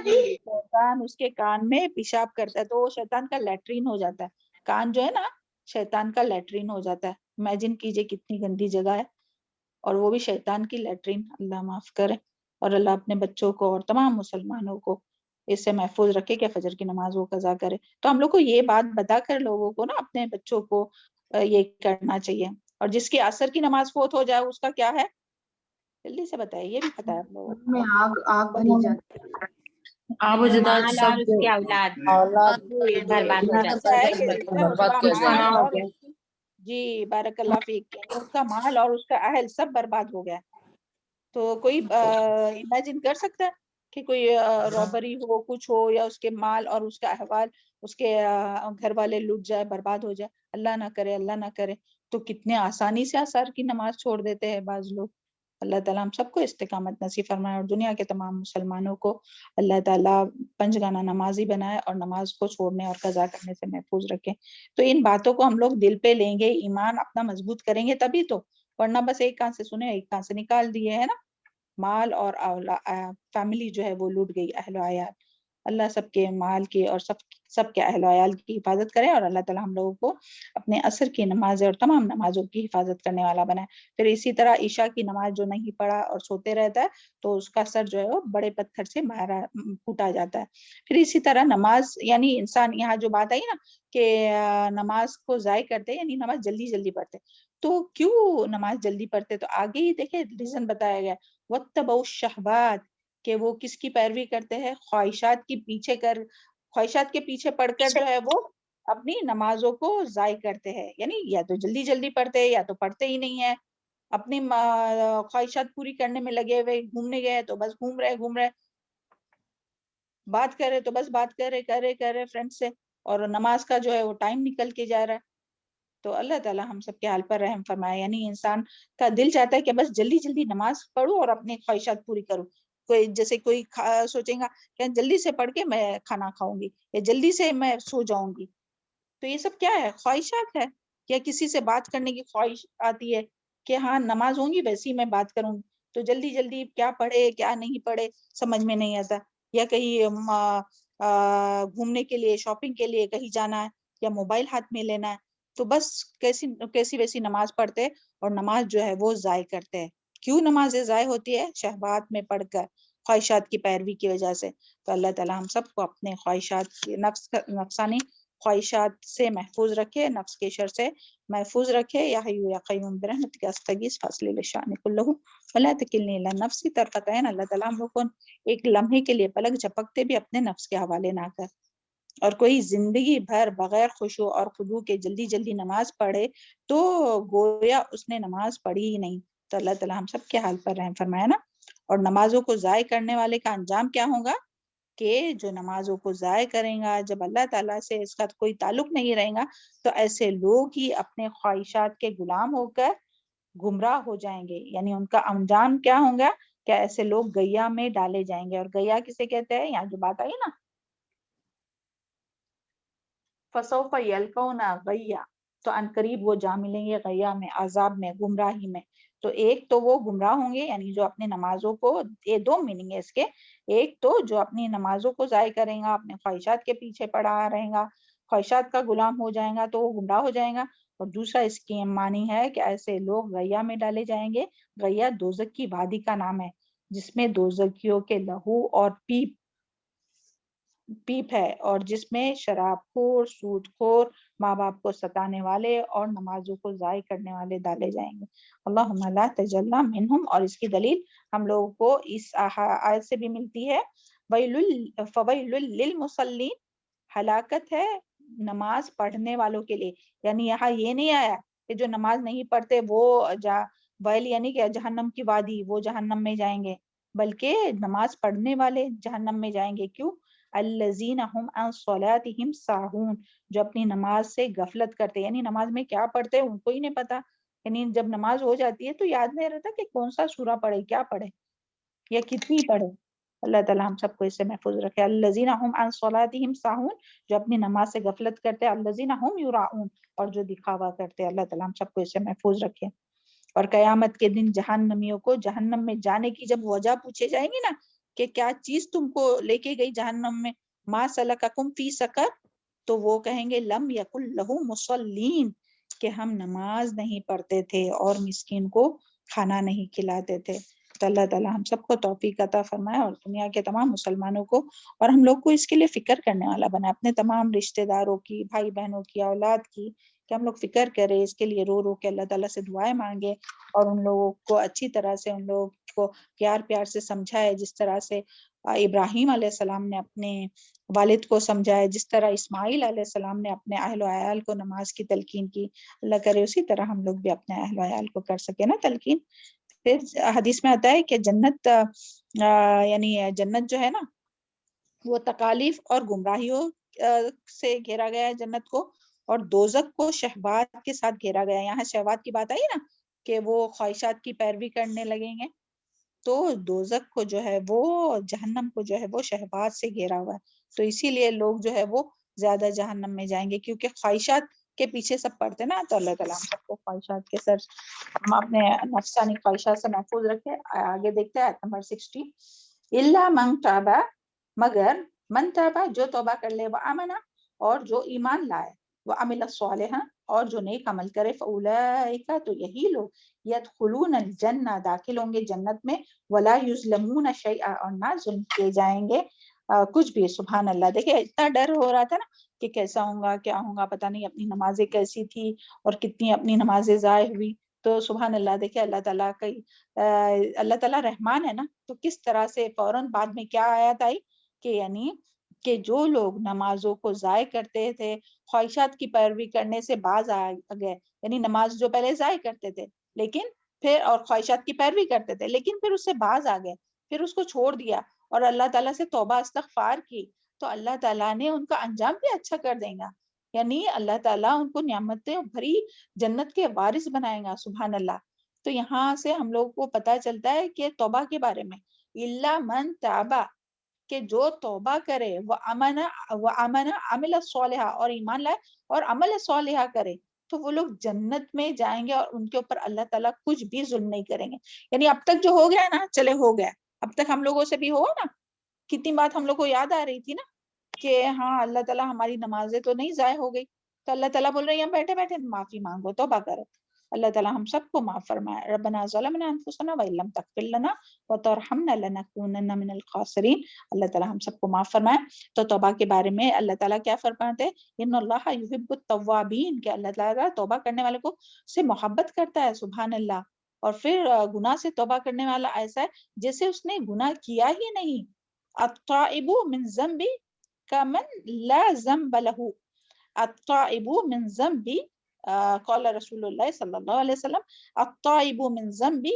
شیطان اس کے کان میں پیشاب کرتا ہے، تو وہ شیطان کا لیٹرین ہو جاتا ہے. کان جو ہے نا شیطان کا لیٹرین ہو جاتا ہے. امیجن کیجئے کتنی گندی جگہ ہے، اور وہ بھی شیطان کی لیٹرین. اللہ معاف کرے، اور اللہ اپنے بچوں کو اور تمام مسلمانوں کو اس سے محفوظ رکھے کہ فجر کی نماز وہ قضا کرے. تو ہم لوگ کو یہ بات بتا کر لوگوں کو نا اپنے بچوں کو یہ کرنا چاہیے. اور جس کی عصر کی نماز فوت ہو جائے اس کا کیا ہے؟ جلدی سے بتائیے، یہ بھی پتا ہے ہم لوگوں کو. میں آگ بھری جاتی ہے. آب و جداد مال سب اور اس کے اولاد اولاد برباد ہو اللہ جاتا کہتا ہے ہے. کہ اس برباد کا کر مال دیا. ہو اور گیا. جی بارک اللہ فیک، اس کا مال اور اس کا اہل سب برباد ہو گیا. تو کوئی امیجن کر سکتا ہے کہ کوئی رابری ہو، کچھ ہو، یا اس کے مال اور اس کا احوال، اس کے گھر والے لٹ جائے، برباد ہو جائے؟ اللہ نہ کرے، اللہ نہ کرے. تو کتنے آسانی سے عصر کی نماز چھوڑ دیتے ہیں بعض لوگ. اللہ تعالیٰ ہم سب کو استقامت نصیب فرمائے، اور دنیا کے تمام مسلمانوں کو اللہ تعالیٰ پنجگانہ نمازی بنائے اور نماز کو چھوڑنے اور قضا کرنے سے محفوظ رکھے. تو ان باتوں کو ہم لوگ دل پہ لیں گے، ایمان اپنا مضبوط کریں گے تبھی تو، ورنہ بس ایک کان سے سنے ایک کان سے نکال دیے، ہے نا. مال اور فیملی جو ہے وہ لوٹ گئی، اہل و عیال. اللہ سب کے مال کی اور سب کے اہل و عیال کی حفاظت کرے، اور اللہ تعالیٰ ہم لوگوں کو اپنے عصر کی نماز اور تمام نمازوں کی حفاظت کرنے والا بنائے. پھر اسی طرح عشاء کی نماز جو نہیں پڑھا اور سوتے رہتا ہے تو اس کا سر جو ہے وہ بڑے پتھر سے مارا پھوٹا جاتا ہے. پھر اسی طرح نماز یعنی انسان، یہاں جو بات آئی نا کہ نماز کو ضائع کرتے یعنی نماز جلدی جلدی پڑھتے، تو کیوں نماز جلدی پڑھتے؟ تو آگے ہی دیکھیں ریزن بتایا گیا، وَاتَّبَعُوا الشَّهْوَاتِ، کہ وہ کس کی پیروی کرتے ہیں؟ خواہشات کے پیچھے پڑھ کر جو ہے وہ اپنی نمازوں کو ضائع کرتے ہیں، یعنی یا تو جلدی جلدی پڑھتے ہیں یا تو پڑھتے ہی نہیں ہے، اپنی خواہشات پوری کرنے میں لگے ہوئے، گھومنے گئے تو بس گھوم رہے، بات کر رہے تو بس بات کر رہے فرینڈ سے، اور نماز کا جو ہے وہ ٹائم نکل کے جا رہا ہے۔ تو اللہ تعالی ہم سب کے حال پر رحم فرمائے، یعنی انسان کا دل چاہتا ہے کہ بس جلدی جلدی نماز پڑھوں اور اپنی خواہشات پوری کروں، کوئی سوچے گا کہ جلدی سے پڑھ کے میں کھانا کھاؤں گی یا جلدی سے میں سو جاؤں گی، تو یہ سب کیا ہے؟ خواہشات ہے۔ یا کسی سے بات کرنے کی خواہش آتی ہے کہ ہاں نماز ہوں گی ویسی میں بات کروں گی، تو جلدی جلدی کیا پڑھے کیا نہیں پڑھے سمجھ میں نہیں آتا، یا کہیں گھومنے کے لیے شاپنگ کے لیے کہیں جانا ہے یا موبائل ہاتھ میں لینا ہے، تو بس کیسی ویسی نماز پڑھتے اور نماز جو ہے وہ ضائع کرتے ہیں۔ کیوں نماز ضائع ہوتی ہے؟ شہوات میں پڑھ کر، خواہشات کی پیروی کی وجہ سے۔ تو اللہ تعالی ہم سب کو اپنے خواہشات نفسانی خواہشات سے محفوظ رکھے، نفس کے شر سے محفوظ رکھے۔ یا حی یا قیوم برحمتک استغیث فاصلح للشأن کلہ ولا تکلنی الی نفسی طرفۃ عین۔ اللہ تعالیٰ ہم لوگ کو ایک لمحے کے لیے پلک جھپکتے بھی اپنے نفس کے حوالے نہ کر، اور کوئی زندگی بھر بغیر خشوع اور خضوع کے جلدی جلدی نماز پڑھے تو گویا اس نے نماز پڑھی ہی نہیں۔ تو اللہ تعالیٰ ہم سب کے حال پر رحم فرمائے نا۔ اور نمازوں کو ضائع کرنے والے کا انجام کیا ہوگا؟ کہ جو نمازوں کو ضائع کریں گا، جب اللہ تعالیٰ سے اس کا کوئی تعلق نہیں رہے گا، تو ایسے لوگ ہی اپنے خواہشات کے غلام ہو کر گمراہ ہو جائیں گے، یعنی ان کا انجام کیا ہوگا کہ ایسے لوگ گیا میں ڈالے جائیں گے۔ اور گیا کسے کہتے ہیں؟ یہاں جو بات آئی نا فَسَوْفَ يَلْقَوْنَ غَيًّا، تو ان قریب وہ جا ملیں گے غیا میں، عذاب میں، گمراہی میں۔ تو ایک تو وہ گمراہ ہوں گے، یعنی جو اپنے نمازوں کو، یہ دو میننگ ہے اس کے، ایک تو جو اپنی نمازوں کو ضائع کرے گا، اپنے خواہشات کے پیچھے پڑا رہے گا، خواہشات کا غلام ہو جائے گا تو وہ گمراہ ہو جائے گا، اور دوسرا اس کی معنی ہے کہ ایسے لوگ غیا میں ڈالے جائیں گے۔ غیا دوزخ کی وادی کا نام ہے، جس میں دوزخیوں کے لہو اور پیپ ہے، اور جس میں شراب خور، سود خور، ماں باپ کو ستانے والے اور نمازوں کو ضائع کرنے والے ڈالے جائیں گے۔ اللہم لا تجعلنا منہم۔ اور اس کی دلیل ہم لوگوں کو اس آیت سے بھی ملتی ہے، فویل للمصلین، ہلاکت ہے نماز پڑھنے والوں کے لیے۔ یعنی یہاں یہ نہیں آیا کہ جو نماز نہیں پڑھتے وہ ویل یعنی کہ جہنم کی وادی، وہ جہنم میں جائیں گے، بلکہ نماز پڑھنے والے جہنم میں جائیں گے۔ کیوں؟ الذین هم عن صلاتهم ساہون، جو اپنی نماز سے غفلت کرتے، یعنی نماز میں کیا پڑھتے ان کو ہی نہیں پتا، یعنی جب نماز ہو جاتی ہے تو یاد نہیں رہتا کہ کون سا سورہ پڑھے، کیا پڑھے یا کتنی پڑھے۔ اللہ تعالیٰ ہم سب کو اس سے محفوظ رکھے۔ الذین هم عن صلاتهم ساہون، جو اپنی نماز سے غفلت کرتے، الذین هم یراؤون، اور جو دکھاوا کرتے۔ اللہ تعالیٰ ہم سب کو اس سے محفوظ رکھے۔ اور قیامت کے دن جہنمیوں کو جہنم میں جانے کی جب وجہ پوچھے جائیں گی نا کہ کیا چیز تم کو لے کے گئی جہنم میں، ما سلککم فی سقر، تو وہ کہیں گے لم یکن لہ مصلین، کہ ہم نماز نہیں پڑھتے تھے اور مسکین کو کھانا نہیں کھلاتے تھے۔ تو اللہ تعالیٰ ہم سب کو توفیق عطا فرمائے، اور دنیا کے تمام مسلمانوں کو، اور ہم لوگ کو اس کے لیے فکر کرنے والا بنا، اپنے تمام رشتہ داروں کی، بھائی بہنوں کی، اولاد کی، کہ ہم لوگ فکر کریں اس کے لیے، رو رو کے اللہ تعالیٰ سے دعائیں مانگے، اور ان لوگوں کو اچھی طرح سے، ان لوگوں کو پیار سے سمجھائے، جس طرح سے ابراہیم علیہ السلام نے اپنے والد کو سمجھائے، جس طرح اسماعیل علیہ السلام نے اپنے اہل و عیال کو نماز کی تلقین کی۔ اللہ کرے اسی طرح ہم لوگ بھی اپنے اہل و عیال کو کر سکے نا تلقین۔ پھر حدیث میں آتا ہے کہ جنت یعنی جنت جو ہے نا وہ تکالیف اور گمراہیوں سے گھیرا گیا ہے جنت کو، اور دوزخ کو شہوات کے ساتھ گھیرا گیا ہے۔ یہاں شہوات کی بات آئی نا کہ وہ خواہشات کی پیروی کرنے لگیں گے، تو دوزخ کو جو ہے وہ، جہنم کو جو ہے وہ شہوات سے گھیرا ہوا ہے، تو اسی لیے لوگ جو ہے وہ زیادہ جہنم میں جائیں گے، کیونکہ خواہشات کے پیچھے سب پڑتے نا۔ تو اللہ تعالیٰ ہم سب کو خواہشات کے سر، ہم اپنے نفسانی خواہشات سے محفوظ رکھے۔ آگے دیکھتے ہیں آیت نمبر 60، الا من تاب، مگر من تابا، جو توبہ کر لے، وہ آمنا، اور جو ایمان لائے، وہ عمل صالحا، اور جو نیک عمل کرے، فاولئک، تو یہی لوگ، یدخلون الجنہ، داخل ہوں گے جنت میں، ولا یظلمون شیئا، اور نہ ظلم کیے جائیں گے کچھ بھی۔ سبحان اللہ، دیکھیں اتنا ڈر ہو رہا تھا نا کہ کیسا ہوں گا، کیا ہوں گا، پتہ نہیں اپنی نمازیں کیسی تھی اور کتنی اپنی نمازیں ضائع ہوئی، تو سبحان اللہ، دیکھیں اللہ تعالیٰ کا اللہ تعالیٰ رحمان ہے نا، تو کس طرح سے فوراً بعد میں کیا آیت آئی کہ یعنی کہ جو لوگ نمازوں کو ضائع کرتے تھے، خواہشات کی پیروی کرنے سے باز آ گئے، یعنی نماز جو پہلے ضائع کرتے تھے لیکن پھر اور خواہشات کی پیروی کرتے تھے لیکن پھر اس سے باز آ گئے، پھر اس کو چھوڑ دیا اور اللہ تعالیٰ سے توبہ استغفار کی، تو اللہ تعالیٰ نے ان کا انجام بھی اچھا کر دے گا، یعنی اللہ تعالیٰ ان کو نعمتیں بھری جنت کے وارث بنائے گا، سبحان اللہ۔ تو یہاں سے ہم لوگ کو پتہ چلتا ہے کہ توبہ کے بارے میں، الا من تابا، کہ جو توبہ کرے، وہ امن عمل صالحہ، اور ایمان لائے اور عمل صالحہ کرے، تو وہ لوگ جنت میں جائیں گے اور ان کے اوپر اللہ تعالیٰ کچھ بھی ظلم نہیں کریں گے۔ یعنی اب تک جو ہو گیا نا، چلے ہو گیا، اب تک ہم لوگوں سے بھی ہوا نا، کتنی بات ہم لوگ کو یاد آ رہی تھی نا کہ ہاں اللہ تعالیٰ ہماری نمازیں تو نہیں ضائع ہو گئی، تو اللہ تعالیٰ بول رہے ہیں بیٹھے بیٹھے معافی مانگو، توبہ کرو، اللہ تعالیٰ ہم سب کو معاف فرمائے۔ ربنا ظلمنا انفسنا وان لم تغفر لنا وترحمنا لنکونن من الخاسرین، اللہ تعالیٰ ہم سب کو معاف فرمائے۔ تو توبہ کے بارے میں اللہ تعالیٰ کیا فرماتے ہیں، ان اللہ یحب التوابین، کہ اللہ تعالیٰ توبہ کرنے والے کو سے محبت کرتا ہے، سبحان اللہ۔ اور پھر گناہ سے توبہ کرنے والا ایسا ہے جیسے اس نے گناہ کیا ہی نہیں، التائب من ذنب کمن لا ذنب له، التائب من ذنب قال رسول اللہ صلی اللہ علیہ وسلم التائب من ذنب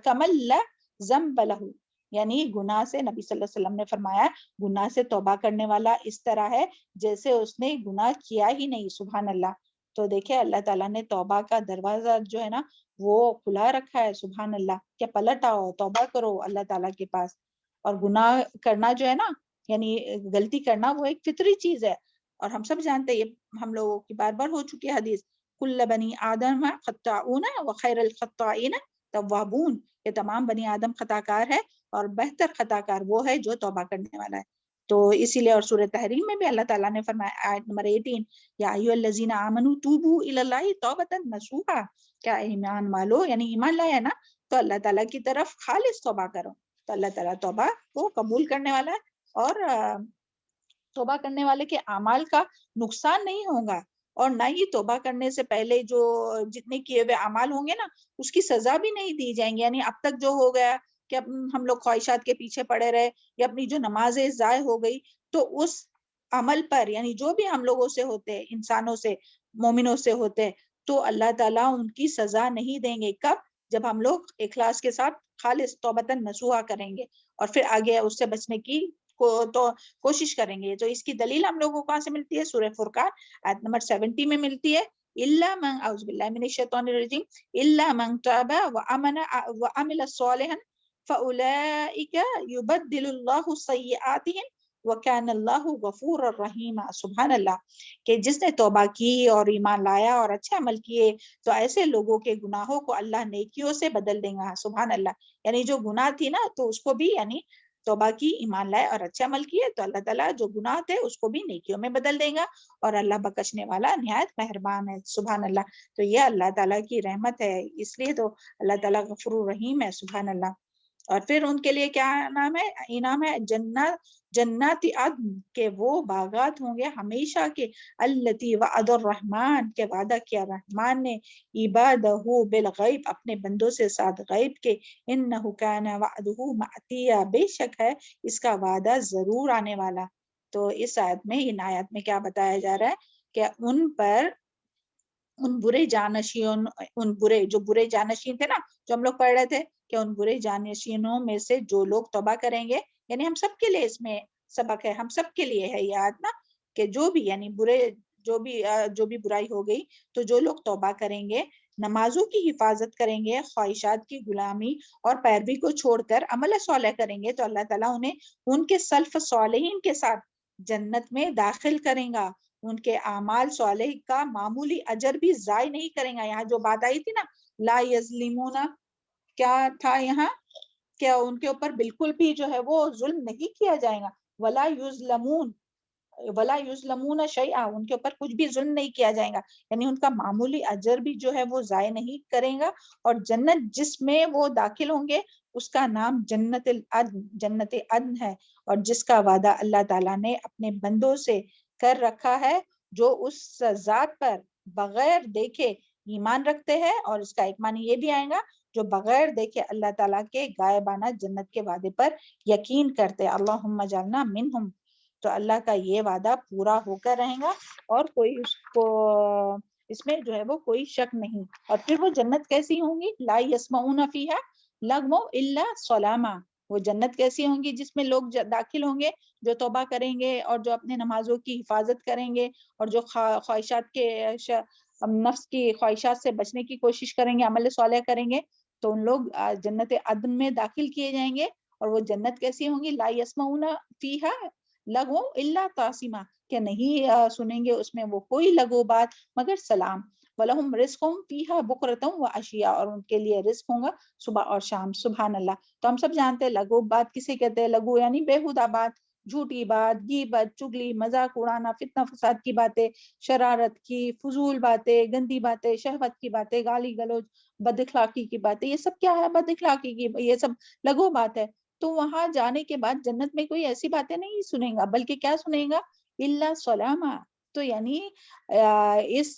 کمن لا ذنب له، یعنی گناہ سے، نبی صلی اللہ علیہ وسلم نے فرمایا گناہ سے توبہ کرنے والا اس طرح ہے جیسے اس نے گناہ کیا ہی نہیں، سبحان اللہ۔ تو دیکھیں اللہ تعالیٰ نے توبہ کا دروازہ جو ہے نا وہ کھلا رکھا ہے، سبحان اللہ، کہ پلٹ آؤ، توبہ کرو اللہ تعالیٰ کے پاس۔ اور گناہ کرنا جو ہے نا، یعنی غلطی کرنا، وہ ایک فطری چیز ہے، اور ہم سب جانتے ہیں، یہ ہم لوگوں کی بار بار ہو چکی ہے حدیث، کل بنی آدم خطاؤن وخیر الخطائین توابون، کہ تمام بنی آدم خطا کار ہے اور بہتر خطا کار وہ ہے جو توبہ کرنے والا ہے۔ تو اسی لیے اور سورہ تحریم میں بھی اللہ تعالیٰ نے فرمایا آیت نمبر 18، یا ایھا الذین آمنوا توبوا الی اللہ توبۃ نصوحا، کیا ایمان والو، یعنی ایمان لایا نا تو اللہ تعالیٰ کی طرف خالص توبہ کرو، تو اللہ تعالیٰ توبہ کو قبول کرنے والا ہے، اور توبہ کرنے والے کے اعمال کا نقصان نہیں ہوگا، اور نہ ہی توبہ کرنے سے پہلے جو جتنے کیے ہوئے اعمال ہوں گے نا اس کی سزا بھی نہیں دی جائیں گی۔ یعنی اب تک جو ہو گیا کہ اب ہم لوگ خواہشات کے پیچھے پڑے رہے یا اپنی جو نمازیں ضائع ہو گئی، تو اس عمل پر، یعنی جو بھی ہم لوگوں سے ہوتے، انسانوں سے، مومنوں سے ہوتے، تو اللہ تعالیٰ ان کی سزا نہیں دیں گے۔ کب؟ جب ہم لوگ اخلاص کے ساتھ خالص توبۃ نصوحا کریں گے اور پھر آگے اس سے بچنے کی تو کوشش کریں گے۔ تو اس کی دلیل ہم لوگوں کو کہاں سے ملتی ہے؟ سورہ فرقان آیت نمبر 70 میں ملتی ہے، الا من، اعوذ باللہ من الشیطان الرجیم، الا من تاب وامن وعمل صالحا فاولئک یبدل اللہ سیئاتهم وکان اللہ غفور الرحیم، سبحان اللہ، کہ جس نے توبہ کی اور ایمان لایا اور اچھے عمل کیے تو ایسے لوگوں کے گناہوں کو اللہ نیکیوں سے بدل دے گا، سبحان اللہ۔ یعنی جو گناہ تھی نا تو اس کو بھی، یعنی توبہ کی، ایمان لائے اور اچھے عمل کیے تو اللہ تعالیٰ جو گناہ تھے اس کو بھی نیکیوں میں بدل دے گا، اور اللہ بخشنے والا نہایت مہربان ہے، سبحان اللہ۔ تو یہ اللہ تعالیٰ کی رحمت ہے، اس لیے تو اللہ تعالیٰ غفور الرحیم ہے، سبحان اللہ۔ اور پھر ان کے لیے کیا نام ہے، انعام ہے، جنات عدن، کہ وہ باغات ہوں گے ہمیشہ کے، التی وعد الرحمن، کے وعدہ کیا رحمان نے، عبادہ بالغیب، اپنے بندوں سے ساتھ غیب کے، انہ کان وعدہ مأتیا، بے شک ہے اس کا وعدہ ضرور آنے والا۔ تو اس آیت میں، ان آیت میں کیا بتایا جا رہا ہے کہ ان پر، ان برے جانشین، ان برے جو برے جانشین تھے نا، جو ہم لوگ پڑھ رہے تھے کہ ان برے جانشینوں میں سے جو لوگ توبہ کریں گے، یعنی ہم سب کے لیے اس میں سبق ہے، ہم سب کے لیے ہے یہ آیت نا، کہ جو بھی، یعنی برے جو بھی برائی ہو گئی، تو جو لوگ توبہ کریں گے، نمازوں کی حفاظت کریں گے، خواہشات کی غلامی اور پیروی کو چھوڑ کر عمل صالح کریں گے، تو اللہ تعالیٰ انہیں ان کے سلف صالحین کے ساتھ جنت میں داخل کریں گا، ان کے اعمال صالح کا معمولی اجر بھی ضائع نہیں کریں گا۔ یہاں جو بات آئی تھی نا، لا یظلمون، کیا تھا یہاں؟ کیا ان کے اوپر بالکل بھی جو ہے وہ ظلم نہیں کیا جائے گا، ولا یظلمون شیئا، ان کے اوپر کچھ بھی ظلم نہیں کیا جائے گا، یعنی ان کا معمولی اجر بھی جو ہے وہ ضائع نہیں کرے گا، اور جنت جس میں وہ داخل ہوں گے اس کا نام جنت عدن ہے، اور جس کا وعدہ اللہ تعالیٰ نے اپنے بندوں سے کر رکھا ہے جو اس ذات پر بغیر دیکھے ایمان رکھتے ہیں، اور اس کا ایک معنی یہ بھی آئے گا جو بغیر دیکھے اللہ تعالیٰ کے غائبانہ جنت کے وعدے پر یقین کرتے. اللہم اجعلنا منہم. تو اللہ کا یہ وعدہ پورا ہو کر رہے گا اور کوئی اس کو اس میں جو ہے وہ کوئی شک نہیں. اور پھر وہ جنت کیسی ہوں گی؟ لا یسمعون فیہا لغوا الا سلاما. وہ جنت کیسی ہوں گی جس میں لوگ داخل ہوں گے جو توبہ کریں گے اور جو اپنے نمازوں کی حفاظت کریں گے اور جو خواہشات کے نفس کی خواہشات سے بچنے کی کوشش کریں گے، عمل صالح کریں گے، تو ان لوگ جنت عدن میں داخل کیے جائیں گے. اور وہ جنت کیسی ہوں گی؟ لا یسمعون فیہا لغوا الا تعصیما، کہ نہیں سنیں گے اس میں وہ کوئی لغو بات مگر سلام. وَلَهُمْ رِزْقُهُمْ فِيهَا بُكْرَةً وَعَشِيًّا، اور ان کے لیے رزق ہوگا صبح اور شام. سبحان اللہ. تو ہم سب جانتے ہیں لغو بات کسے کہتے ہیں. لغو یعنی بیہودہ بات، جھوٹی بات، غیبت، چگلی، مذاق اڑانا، فتنہ فساد کی باتیں، شرارت کی، فضول باتیں، گندی باتیں، شہوت کی باتیں، گالی گلوچ، بد اخلاقی کی باتیں. یہ سب کیا ہے؟ بد اخلاقی کی، یہ سب لغو بات ہے. تو وہاں جانے کے بعد جنت میں کوئی ایسی باتیں نہیں سنے گا، بلکہ کیا سنے گا؟ الا سلاما. تو یعنی اس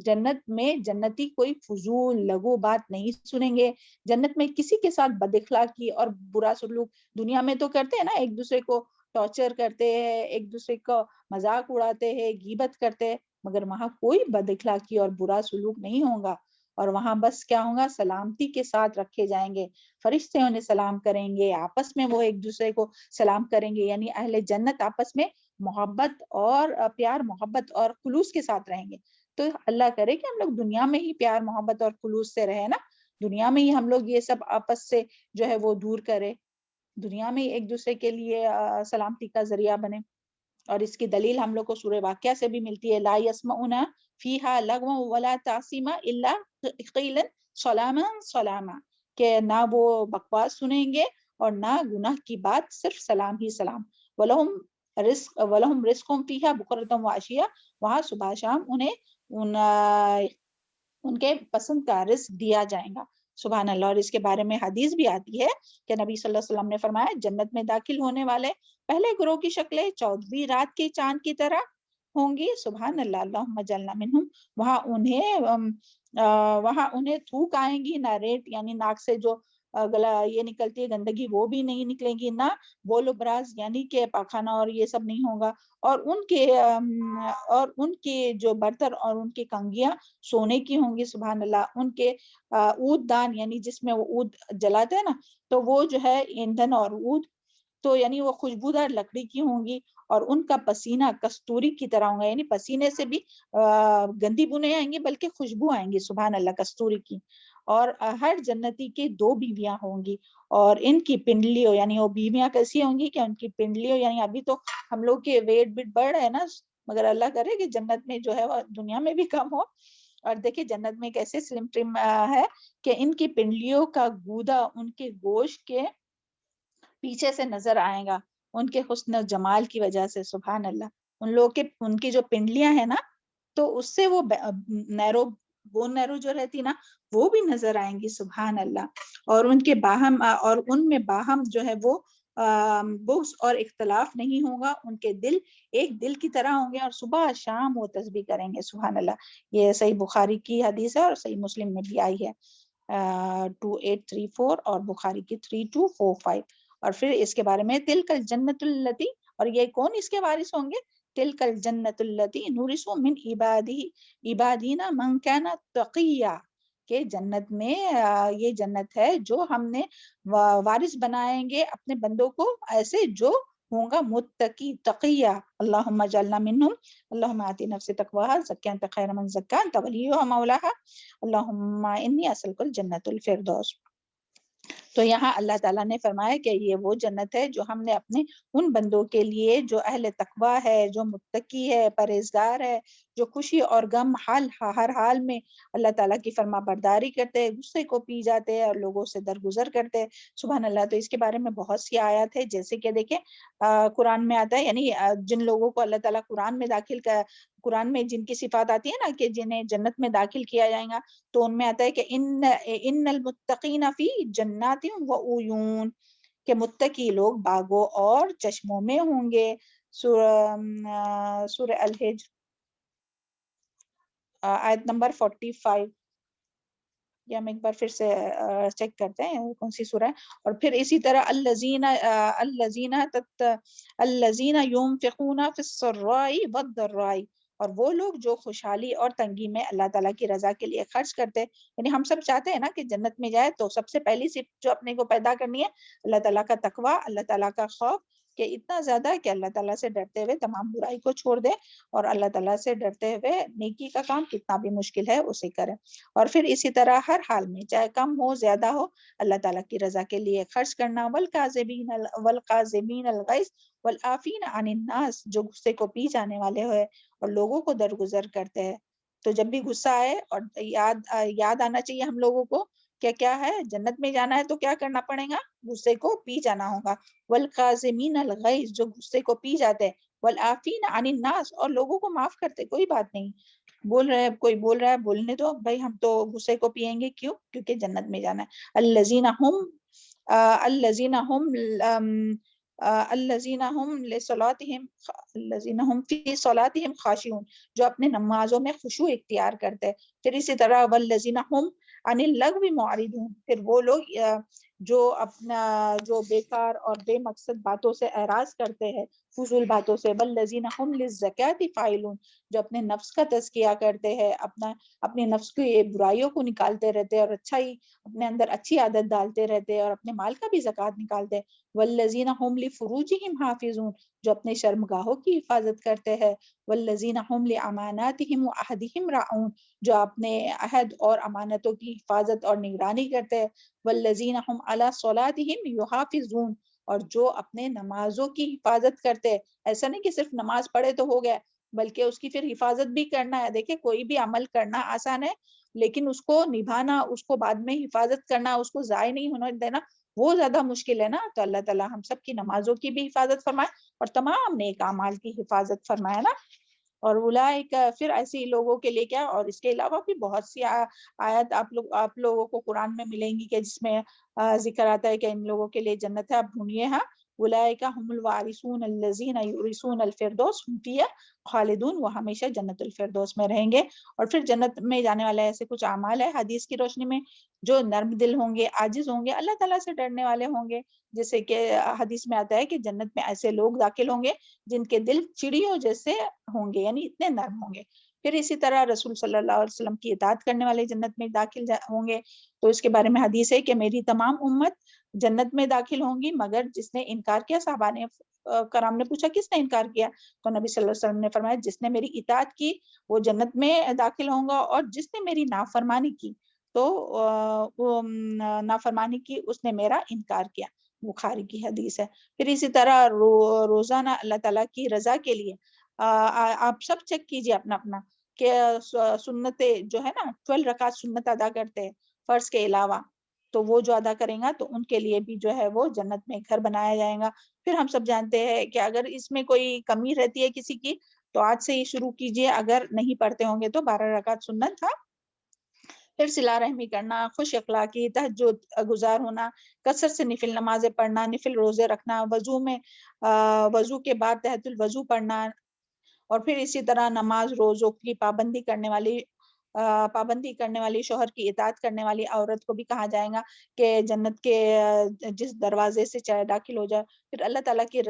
جنت میں جنتی کوئی فضول لغو بات نہیں سنیں گے. جنت میں کسی کے ساتھ بد اخلاقی اور برا سلوک، دنیا میں تو کرتے ہیں نا، ایک دوسرے کو ٹارچر کرتے ہیں، ایک دوسرے کو مذاق اڑاتے ہیں، غیبت کرتے ہیں، مگر وہاں کوئی بد اخلاقی اور برا سلوک نہیں ہوگا. اور وہاں بس کیا ہوگا؟ سلامتی کے ساتھ رکھے جائیں گے. فرشتے انہیں سلام کریں گے، آپس میں وہ ایک دوسرے کو سلام کریں گے. یعنی اہل جنت آپس میں محبت اور پیار محبت اور خلوص کے ساتھ رہیں گے. تو اللہ کرے کہ ہم لوگ دنیا میں ہی پیار محبت اور خلوص سے رہے نا، دنیا میں ہی ہم لوگ یہ سب آپس سے جو ہے وہ دور کرے، دنیا میں ایک دوسرے کے لیے سلامتی کا ذریعہ بنے. اور اس کی دلیل ہم لوگ کو سورہ واقعہ سے بھی ملتی ہے. لا یسمعون فیہا لغوا ولا تعصیما الا قیلا سلاما سلاما، کہ نہ وہ بکواس سنیں گے اور نہ گناہ کی بات، صرف سلام ہی سلام. وَلَهُمْ رِزْقٌ فِيهَا بُكْرَةً وَعَشِيًّا، وہاں صبح شام انہیں ان کے پسند کا رزق دیا جائے گا. سبحان اللہ. اور اس کے بارے میں حدیث بھی آتی ہے کہ نبی صلی اللہ علیہ وسلم نے فرمایا جنت میں داخل ہونے والے پہلے گروہ کی شکلیں 14ویں رات کے چاند کی طرح ہوں گی. سبحان اللہ. اللہم اجعلنا منہم. وہاں انہیں تھوک آئیں گی، نہ ریٹ یعنی ناک سے جو گلا یہ نکلتی ہے گندگی وہ بھی نہیں نکلے گی، نہ بول و براز یعنی کہ پاخانہ اور یہ سب نہیں ہوگا. اور ان کے جو برتن اور ان کی کنگیاں سونے کی ہوں گی. سبحان اللہ. ان کے عود دان یعنی جس میں وہ عود جلاتے ہیں نا، تو وہ جو ہے ایندھن اور عود تو یعنی وہ خوشبودار لکڑی کی ہوں گی. اور ان کا پسینہ کستوری کی طرح ہوگا، یعنی پسینے سے بھی گندی بونے آئیں گی بلکہ خوشبو آئیں گی. سبحان اللہ. کستوری کی. اور ہر جنتی کے 2 بیویاں ہوں گی، اور ان کی پنڈلیوں یعنی وہ بیویاں کیسی ہوں گی کہ ان کی پنڈلیوں یعنی ابھی تو ہم لوگ کے ویٹ بٹ بڑھ رہے ہیں نا، مگر اللہ کرے کہ جنت میں جو ہے وہ دنیا میں بھی کم ہو. اور دیکھیں جنت میں کیسے سلم ٹرم ہے کہ ان کی پنڈلیوں کا گودا ان کے گوشت کے پیچھے سے نظر آئے گا، ان کے حسن و جمال کی وجہ سے. سبحان اللہ. ان کی جو پنڈلیاں ہیں نا، تو اس سے وہ نیرو جو رہتی نا وہ بھی نظر آئیں گی. سبحان اللہ. اور ان کے باہم اور ان میں باہم جو ہے وہ بغض اور اختلاف نہیں ہوگا. ان کے دل ایک دل کی طرح ہوں گے اور صبح شام وہ تسبیح کریں گے. سبحان اللہ. یہ صحیح بخاری کی حدیث ہے اور صحیح مسلم میں بھی آئی ہے 2834 اور بخاری کی 3245. اور پھر اس کے بارے میں تلک الجنت التی، اور یہ کون اس کے وارث ہوں گے؟ تلک الجنت التی نورث من عبادینا من کان تقیا، کہ جنت میں یہ جنت ہے جو ہم نے وارث بنائیں گے اپنے بندوں کو ایسے جو ہوں گا متقی تقیہ. اللہم اجعلنا منہم. اللہم آتی نفس تقواہا زکیہ انت خیر من زکاہا انت ولیہا مولاہا. اللہم انی اسألک الجنت الفردوس. تو یہاں اللہ تعالیٰ نے فرمایا کہ یہ وہ جنت ہے جو ہم نے اپنے ان بندوں کے لیے جو اہل تقویٰ ہے، جو متقی ہے، پرہیزگار ہے، جو خوشی اور غم ہر حال میں اللہ تعالیٰ کی فرما برداری کرتے ہیں، غصے کو پی جاتے ہیں اور لوگوں سے درگزر کرتے ہیں. سبحان اللہ. تو اس کے بارے میں بہت سی آیات ہے، جیسے کہ دیکھیں قرآن میں آتا ہے، یعنی جن لوگوں کو اللہ تعالیٰ قرآن میں جن کی صفات آتی ہے نا کہ جنہیں جنت میں داخل کیا جائے گا، تو ان میں آتا ہے کہ ان المتقین فی جنات و عیون، کہ متقی لوگ باغوں اور چشموں میں ہوں گے. سورہ الحجر آیت نمبر 45. یہ ہم ایک بار پھر سے چیک کرتے ہیں کون سی سورہ ہے. اور پھر اسی طرح الذین ينفقون فی السراء والضراء، اور وہ لوگ جو خوشحالی اور تنگی میں اللہ تعالیٰ کی رضا کے لیے خرچ کرتے. یعنی ہم سب چاہتے ہیں نا کہ جنت میں جائے، تو سب سے پہلی صرف جو اپنے کو پیدا کرنی ہے اللہ تعالیٰ کا تقویٰ، اللہ تعالیٰ کا خوف، کہ اتنا زیادہ کہ اللہ تعالیٰ سے ڈرتے ہوئے تمام برائی کو چھوڑ دے، اور اللہ تعالیٰ سے ڈرتے ہوئے نیکی کا کام کتنا بھی مشکل ہے اسے کرے. اور پھر اسی طرح ہر حال میں چاہے کم ہو زیادہ ہو اللہ تعالیٰ کی رضا کے لیے خرچ کرنا. والکاظمین الغیظ والعافین عن الناس، جو غصے کو پی جانے والے ہوئے اور لوگوں کو درگزر کرتے ہیں. تو جب بھی غصہ آئے اور یاد آنا چاہیے ہم لوگوں کو کیا ہے، جنت میں جانا ہے تو کیا کرنا پڑے گا، غصے کو پی جانا ہوگا. والکاظمین الغیظ، جو غصے کو پی جاتے ہیں، والعافین عن الناس، اور لوگوں کو معاف کرتے. کوئی بات نہیں، کوئی بول رہا ہے بولنے دو بھائی، ہم تو غصے کو پیئیں گے. کیوں؟ کیونکہ جنت میں جانا ہے. الذین هم فی صلاتہم خاشعون، جو اپنے نمازوں میں خشوع اختیار کرتے. پھر اسی طرح والذین هم عن اللغو معرضون، پھر وہ لوگ جو بیکار اور بے مقصد باتوں سے اعراض کرتے ہیں، فضول باتوں سے. والذین هم للزکاۃ فاعلون، جو اپنے نفس کا تزکیہ کرتے ہیں، اپنے نفس کی برائیوں کو نکالتے رہتے اور اپنے اندر اچھی عادت ڈالتے رہتے اور اپنے مال کا بھی زکوٰۃ نکالتے. والذین هم لفروجہم حافظون، جو اپنے شرمگاہوں کی حفاظت کرتے ہیں. والذین هم لاماناتہم وعہدہم راعون، جو اپنے عہد اور امانتوں کی حفاظت اور نگرانی کرتے ہیں. والذین هم علی صلاتہم یحافظون، اور جو اپنے نمازوں کی حفاظت کرتے. ایسا نہیں کہ صرف نماز پڑھے تو ہو گیا، بلکہ اس کی پھر حفاظت بھی کرنا ہے. دیکھیں کوئی بھی عمل کرنا آسان ہے، لیکن اس کو نبھانا، اس کو بعد میں حفاظت کرنا، اس کو ضائع نہیں ہونے دینا، وہ زیادہ مشکل ہے نا. تو اللہ تعالیٰ ہم سب کی نمازوں کی بھی حفاظت فرمائے اور تمام نیک اعمال کی حفاظت فرمائے نا. اور اولئک، پھر ایسی لوگوں کے لیے کیا، اور اس کے علاوہ بھی بہت سی آیت آپ لوگوں کو قرآن میں ملیں گی کہ جس میں ذکر آتا ہے کہ ان لوگوں کے لیے جنت ہے. آپ ڈھونڈیے ہاں، اولئک هم الوارثون الذین یورثون الفردوس هم فیہا خالدون، وہ ہمیشہ جنت الفردوس میں رہیں گے. اور پھر جنت میں جانے والے ایسے کچھ اعمال ہے حدیث کی روشنی میں، جو نرم دل ہوں گے، عاجز ہوں گے، اللہ تعالیٰ سے ڈرنے والے ہوں گے. جیسے کہ حدیث میں آتا ہے کہ جنت میں ایسے لوگ داخل ہوں گے جن کے دل چڑیوں جیسے ہوں گے، یعنی اتنے نرم ہوں گے. پھر اسی طرح رسول صلی اللہ علیہ وسلم کی اطاعت کرنے والے جنت میں داخل ہوں گے. تو اس کے بارے میں حدیث ہے کہ میری تمام امت جنت میں داخل ہوں گی مگر جس نے انکار کیا. صحابہ نے کرام نے پوچھا کس نے انکار کیا؟ تو نبی صلی اللہ علیہ وسلم نے فرمایا جس نے میری اطاعت کی وہ جنت میں داخل ہوں گا، اور جس نے میری نافرمانی کی تو نافرمانی کی اس نے میرا انکار کیا. بخاری کی حدیث ہے. پھر اسی طرح روزانہ اللہ تعالیٰ کی رضا کے لیے آپ سب چیک کیجئے اپنا کہ سنتیں جو ہے نا 12 رکعت سنت ادا کرتے ہیں فرض کے علاوہ، تو وہ جو ادا کریں گا تو ان کے لیے بھی جو ہے وہ جنت میں گھر بنایا جائے گا. پھر ہم سب جانتے ہیں کہ اگر اس میں کوئی کمی رہتی ہے کسی کی تو آج سے ہی شروع کیجئے، اگر نہیں پڑھتے ہوں گے تو 12 رکعت سنت تھا. پھر صلہ رحمی کرنا، خوش اخلاقی، تہجد گزار ہونا، کثرت سے نفل نمازیں پڑھنا، نفل روزے رکھنا، وضو کے بعد تحت الوضو پڑھنا. اور پھر اسی طرح نماز روزوں کی پابندی کرنے والی شوہر کی اطاعت کرنے والی عورت کو بھی کہا جائے گا کہ جنت کے جس دروازے سے چاہے داخل ہو جائے. پھر اللہ تعالیٰ کی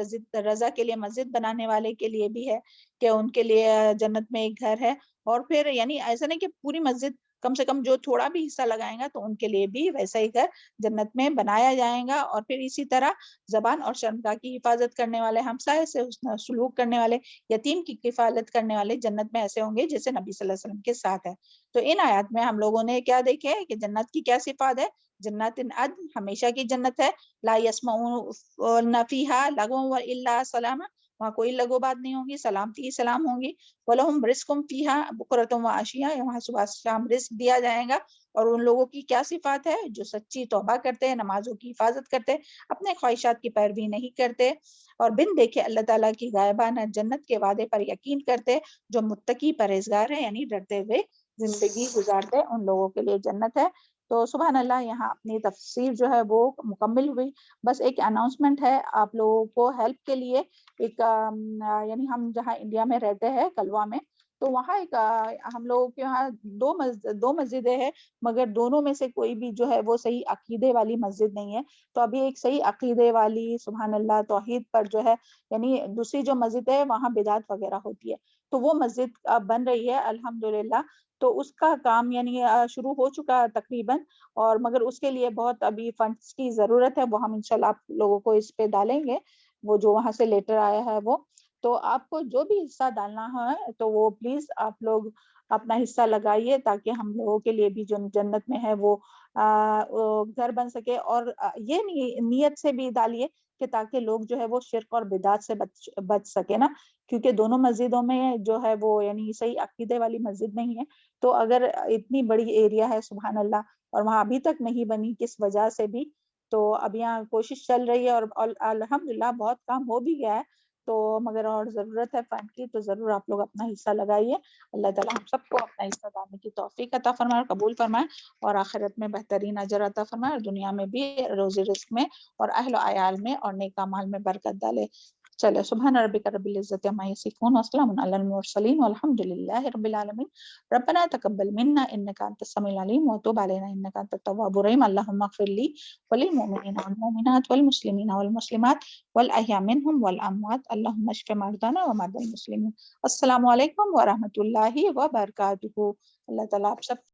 رضا کے لیے مسجد بنانے والے کے لیے بھی ہے کہ ان کے لیے جنت میں ایک گھر ہے. اور پھر یعنی ایسا نہیں کہ پوری مسجد، کم سے کم جو تھوڑا بھی حصہ لگائیں گا تو ان کے لیے بھی ویسا ہی گھر جنت میں بنایا جائے گا. اور پھر اسی طرح زبان اور شرمگاہ کی حفاظت کرنے والے، ہمسائے سے حسن سلوک کرنے والے، یتیم کی کفالت کرنے والے جنت میں ایسے ہوں گے جیسے نبی صلی اللہ علیہ وسلم کے ساتھ ہے. تو ان آیات میں ہم لوگوں نے کیا دیکھے کہ جنت کی کیا صفات ہے. جنت عدن، ہمیشہ کی جنت ہے. لا یسمعون فیہا لغوا الا سلاما، وہاں کوئی لغو بات نہیں ہوگی، سلامتی ہی سلام ہوں گی. وَلَهُمْ رِزْقٌ فِيهَا بُكْرَةٌ وَعَشِيًّا، وہاں صبح شام رزق دیا جائے گا. اور ان لوگوں کی کیا صفات ہے؟ جو سچی توبہ کرتے ہیں، نمازوں کی حفاظت کرتے ہیں، اپنے خواہشات کی پیروی نہیں کرتے، اور بن دیکھے اللہ تعالیٰ کی غائبانہ جنت کے وعدے پر یقین کرتے. جو متقی پرہیزگار ہیں یعنی ڈرتے ہوئے زندگی گزارتے، ان لوگوں کے لیے جنت ہے. تو سبحان اللہ، یہاں اپنی تفسیر جو ہے وہ مکمل ہوئی. بس ایک اناؤنسمنٹ ہے آپ لوگوں کو ہیلپ کے لیے. ایک یعنی ہم جہاں انڈیا میں رہتے ہیں کلوا میں، تو وہاں ایک ہم لوگوں کے یہاں دو مسجدیں ہیں، مگر دونوں میں سے کوئی بھی جو ہے وہ صحیح عقیدے والی مسجد نہیں ہے. تو ابھی ایک صحیح عقیدے والی سبحان اللہ توحید پر جو ہے یعنی دوسری جو مسجد ہے وہاں بدعت وغیرہ ہوتی ہے، تو وہ مسجد اب بن رہی ہے الحمدللہ. تو اس کا کام یعنی شروع ہو چکا تقریباً، اور مگر اس کے لیے بہت ابھی فنڈس کی ضرورت ہے. وہ ہم انشاءاللہ آپ لوگوں کو اس پہ ڈالیں گے، وہ جو وہاں سے لیٹر آیا ہے وہ. تو آپ کو جو بھی حصہ ڈالنا ہے تو وہ پلیز آپ لوگ اپنا حصہ لگائیے، تاکہ ہم لوگوں کے لیے بھی جو جنت میں ہے وہ گھر بن سکے. اور یہ نیت سے بھی ڈالیے کہ تاکہ لوگ جو ہے وہ شرک اور بدعت سے بچ سکے نا، کیونکہ دونوں مسجدوں میں جو ہے وہ یعنی صحیح عقیدے والی مسجد نہیں ہے. تو اگر اتنی بڑی ایریا ہے سبحان اللہ اور وہاں ابھی تک نہیں بنی کس وجہ سے بھی، تو اب یہاں کوشش چل رہی ہے اور الحمدللہ بہت کام ہو بھی گیا ہے. تو مگر اور ضرورت ہے فنڈ کی، تو ضرور آپ لوگ اپنا حصہ لگائیے. اللہ تعالیٰ ہم سب کو اپنا حصہ ڈالنے کی توفیق عطا فرمائے اور قبول فرمائے، اور آخرت میں بہترین اجر عطا فرمائے، اور دنیا میں بھی روزی رزق میں اور اہل و عیال میں اور نیک اعمال میں برکت ڈالے. چلے سبحان ربک رب العزت عما یصفون وسلام علی المرسلین والحمد للہ رب العالمین. ربنا تقبل منا انک انت السمیع العلیم وتب علینا انک انت التواب الرحیم. اللهم اغفر لي وللمؤمنین والمؤمنات والمسلمین والمسلمات والاحیاء منهم والاموات. اللهم اشف مرضانا ومرضى المسلمین. السلام علیکم ورحمۃ اللہ وبرکاتہ. اللہ تعالیٰ آپ سب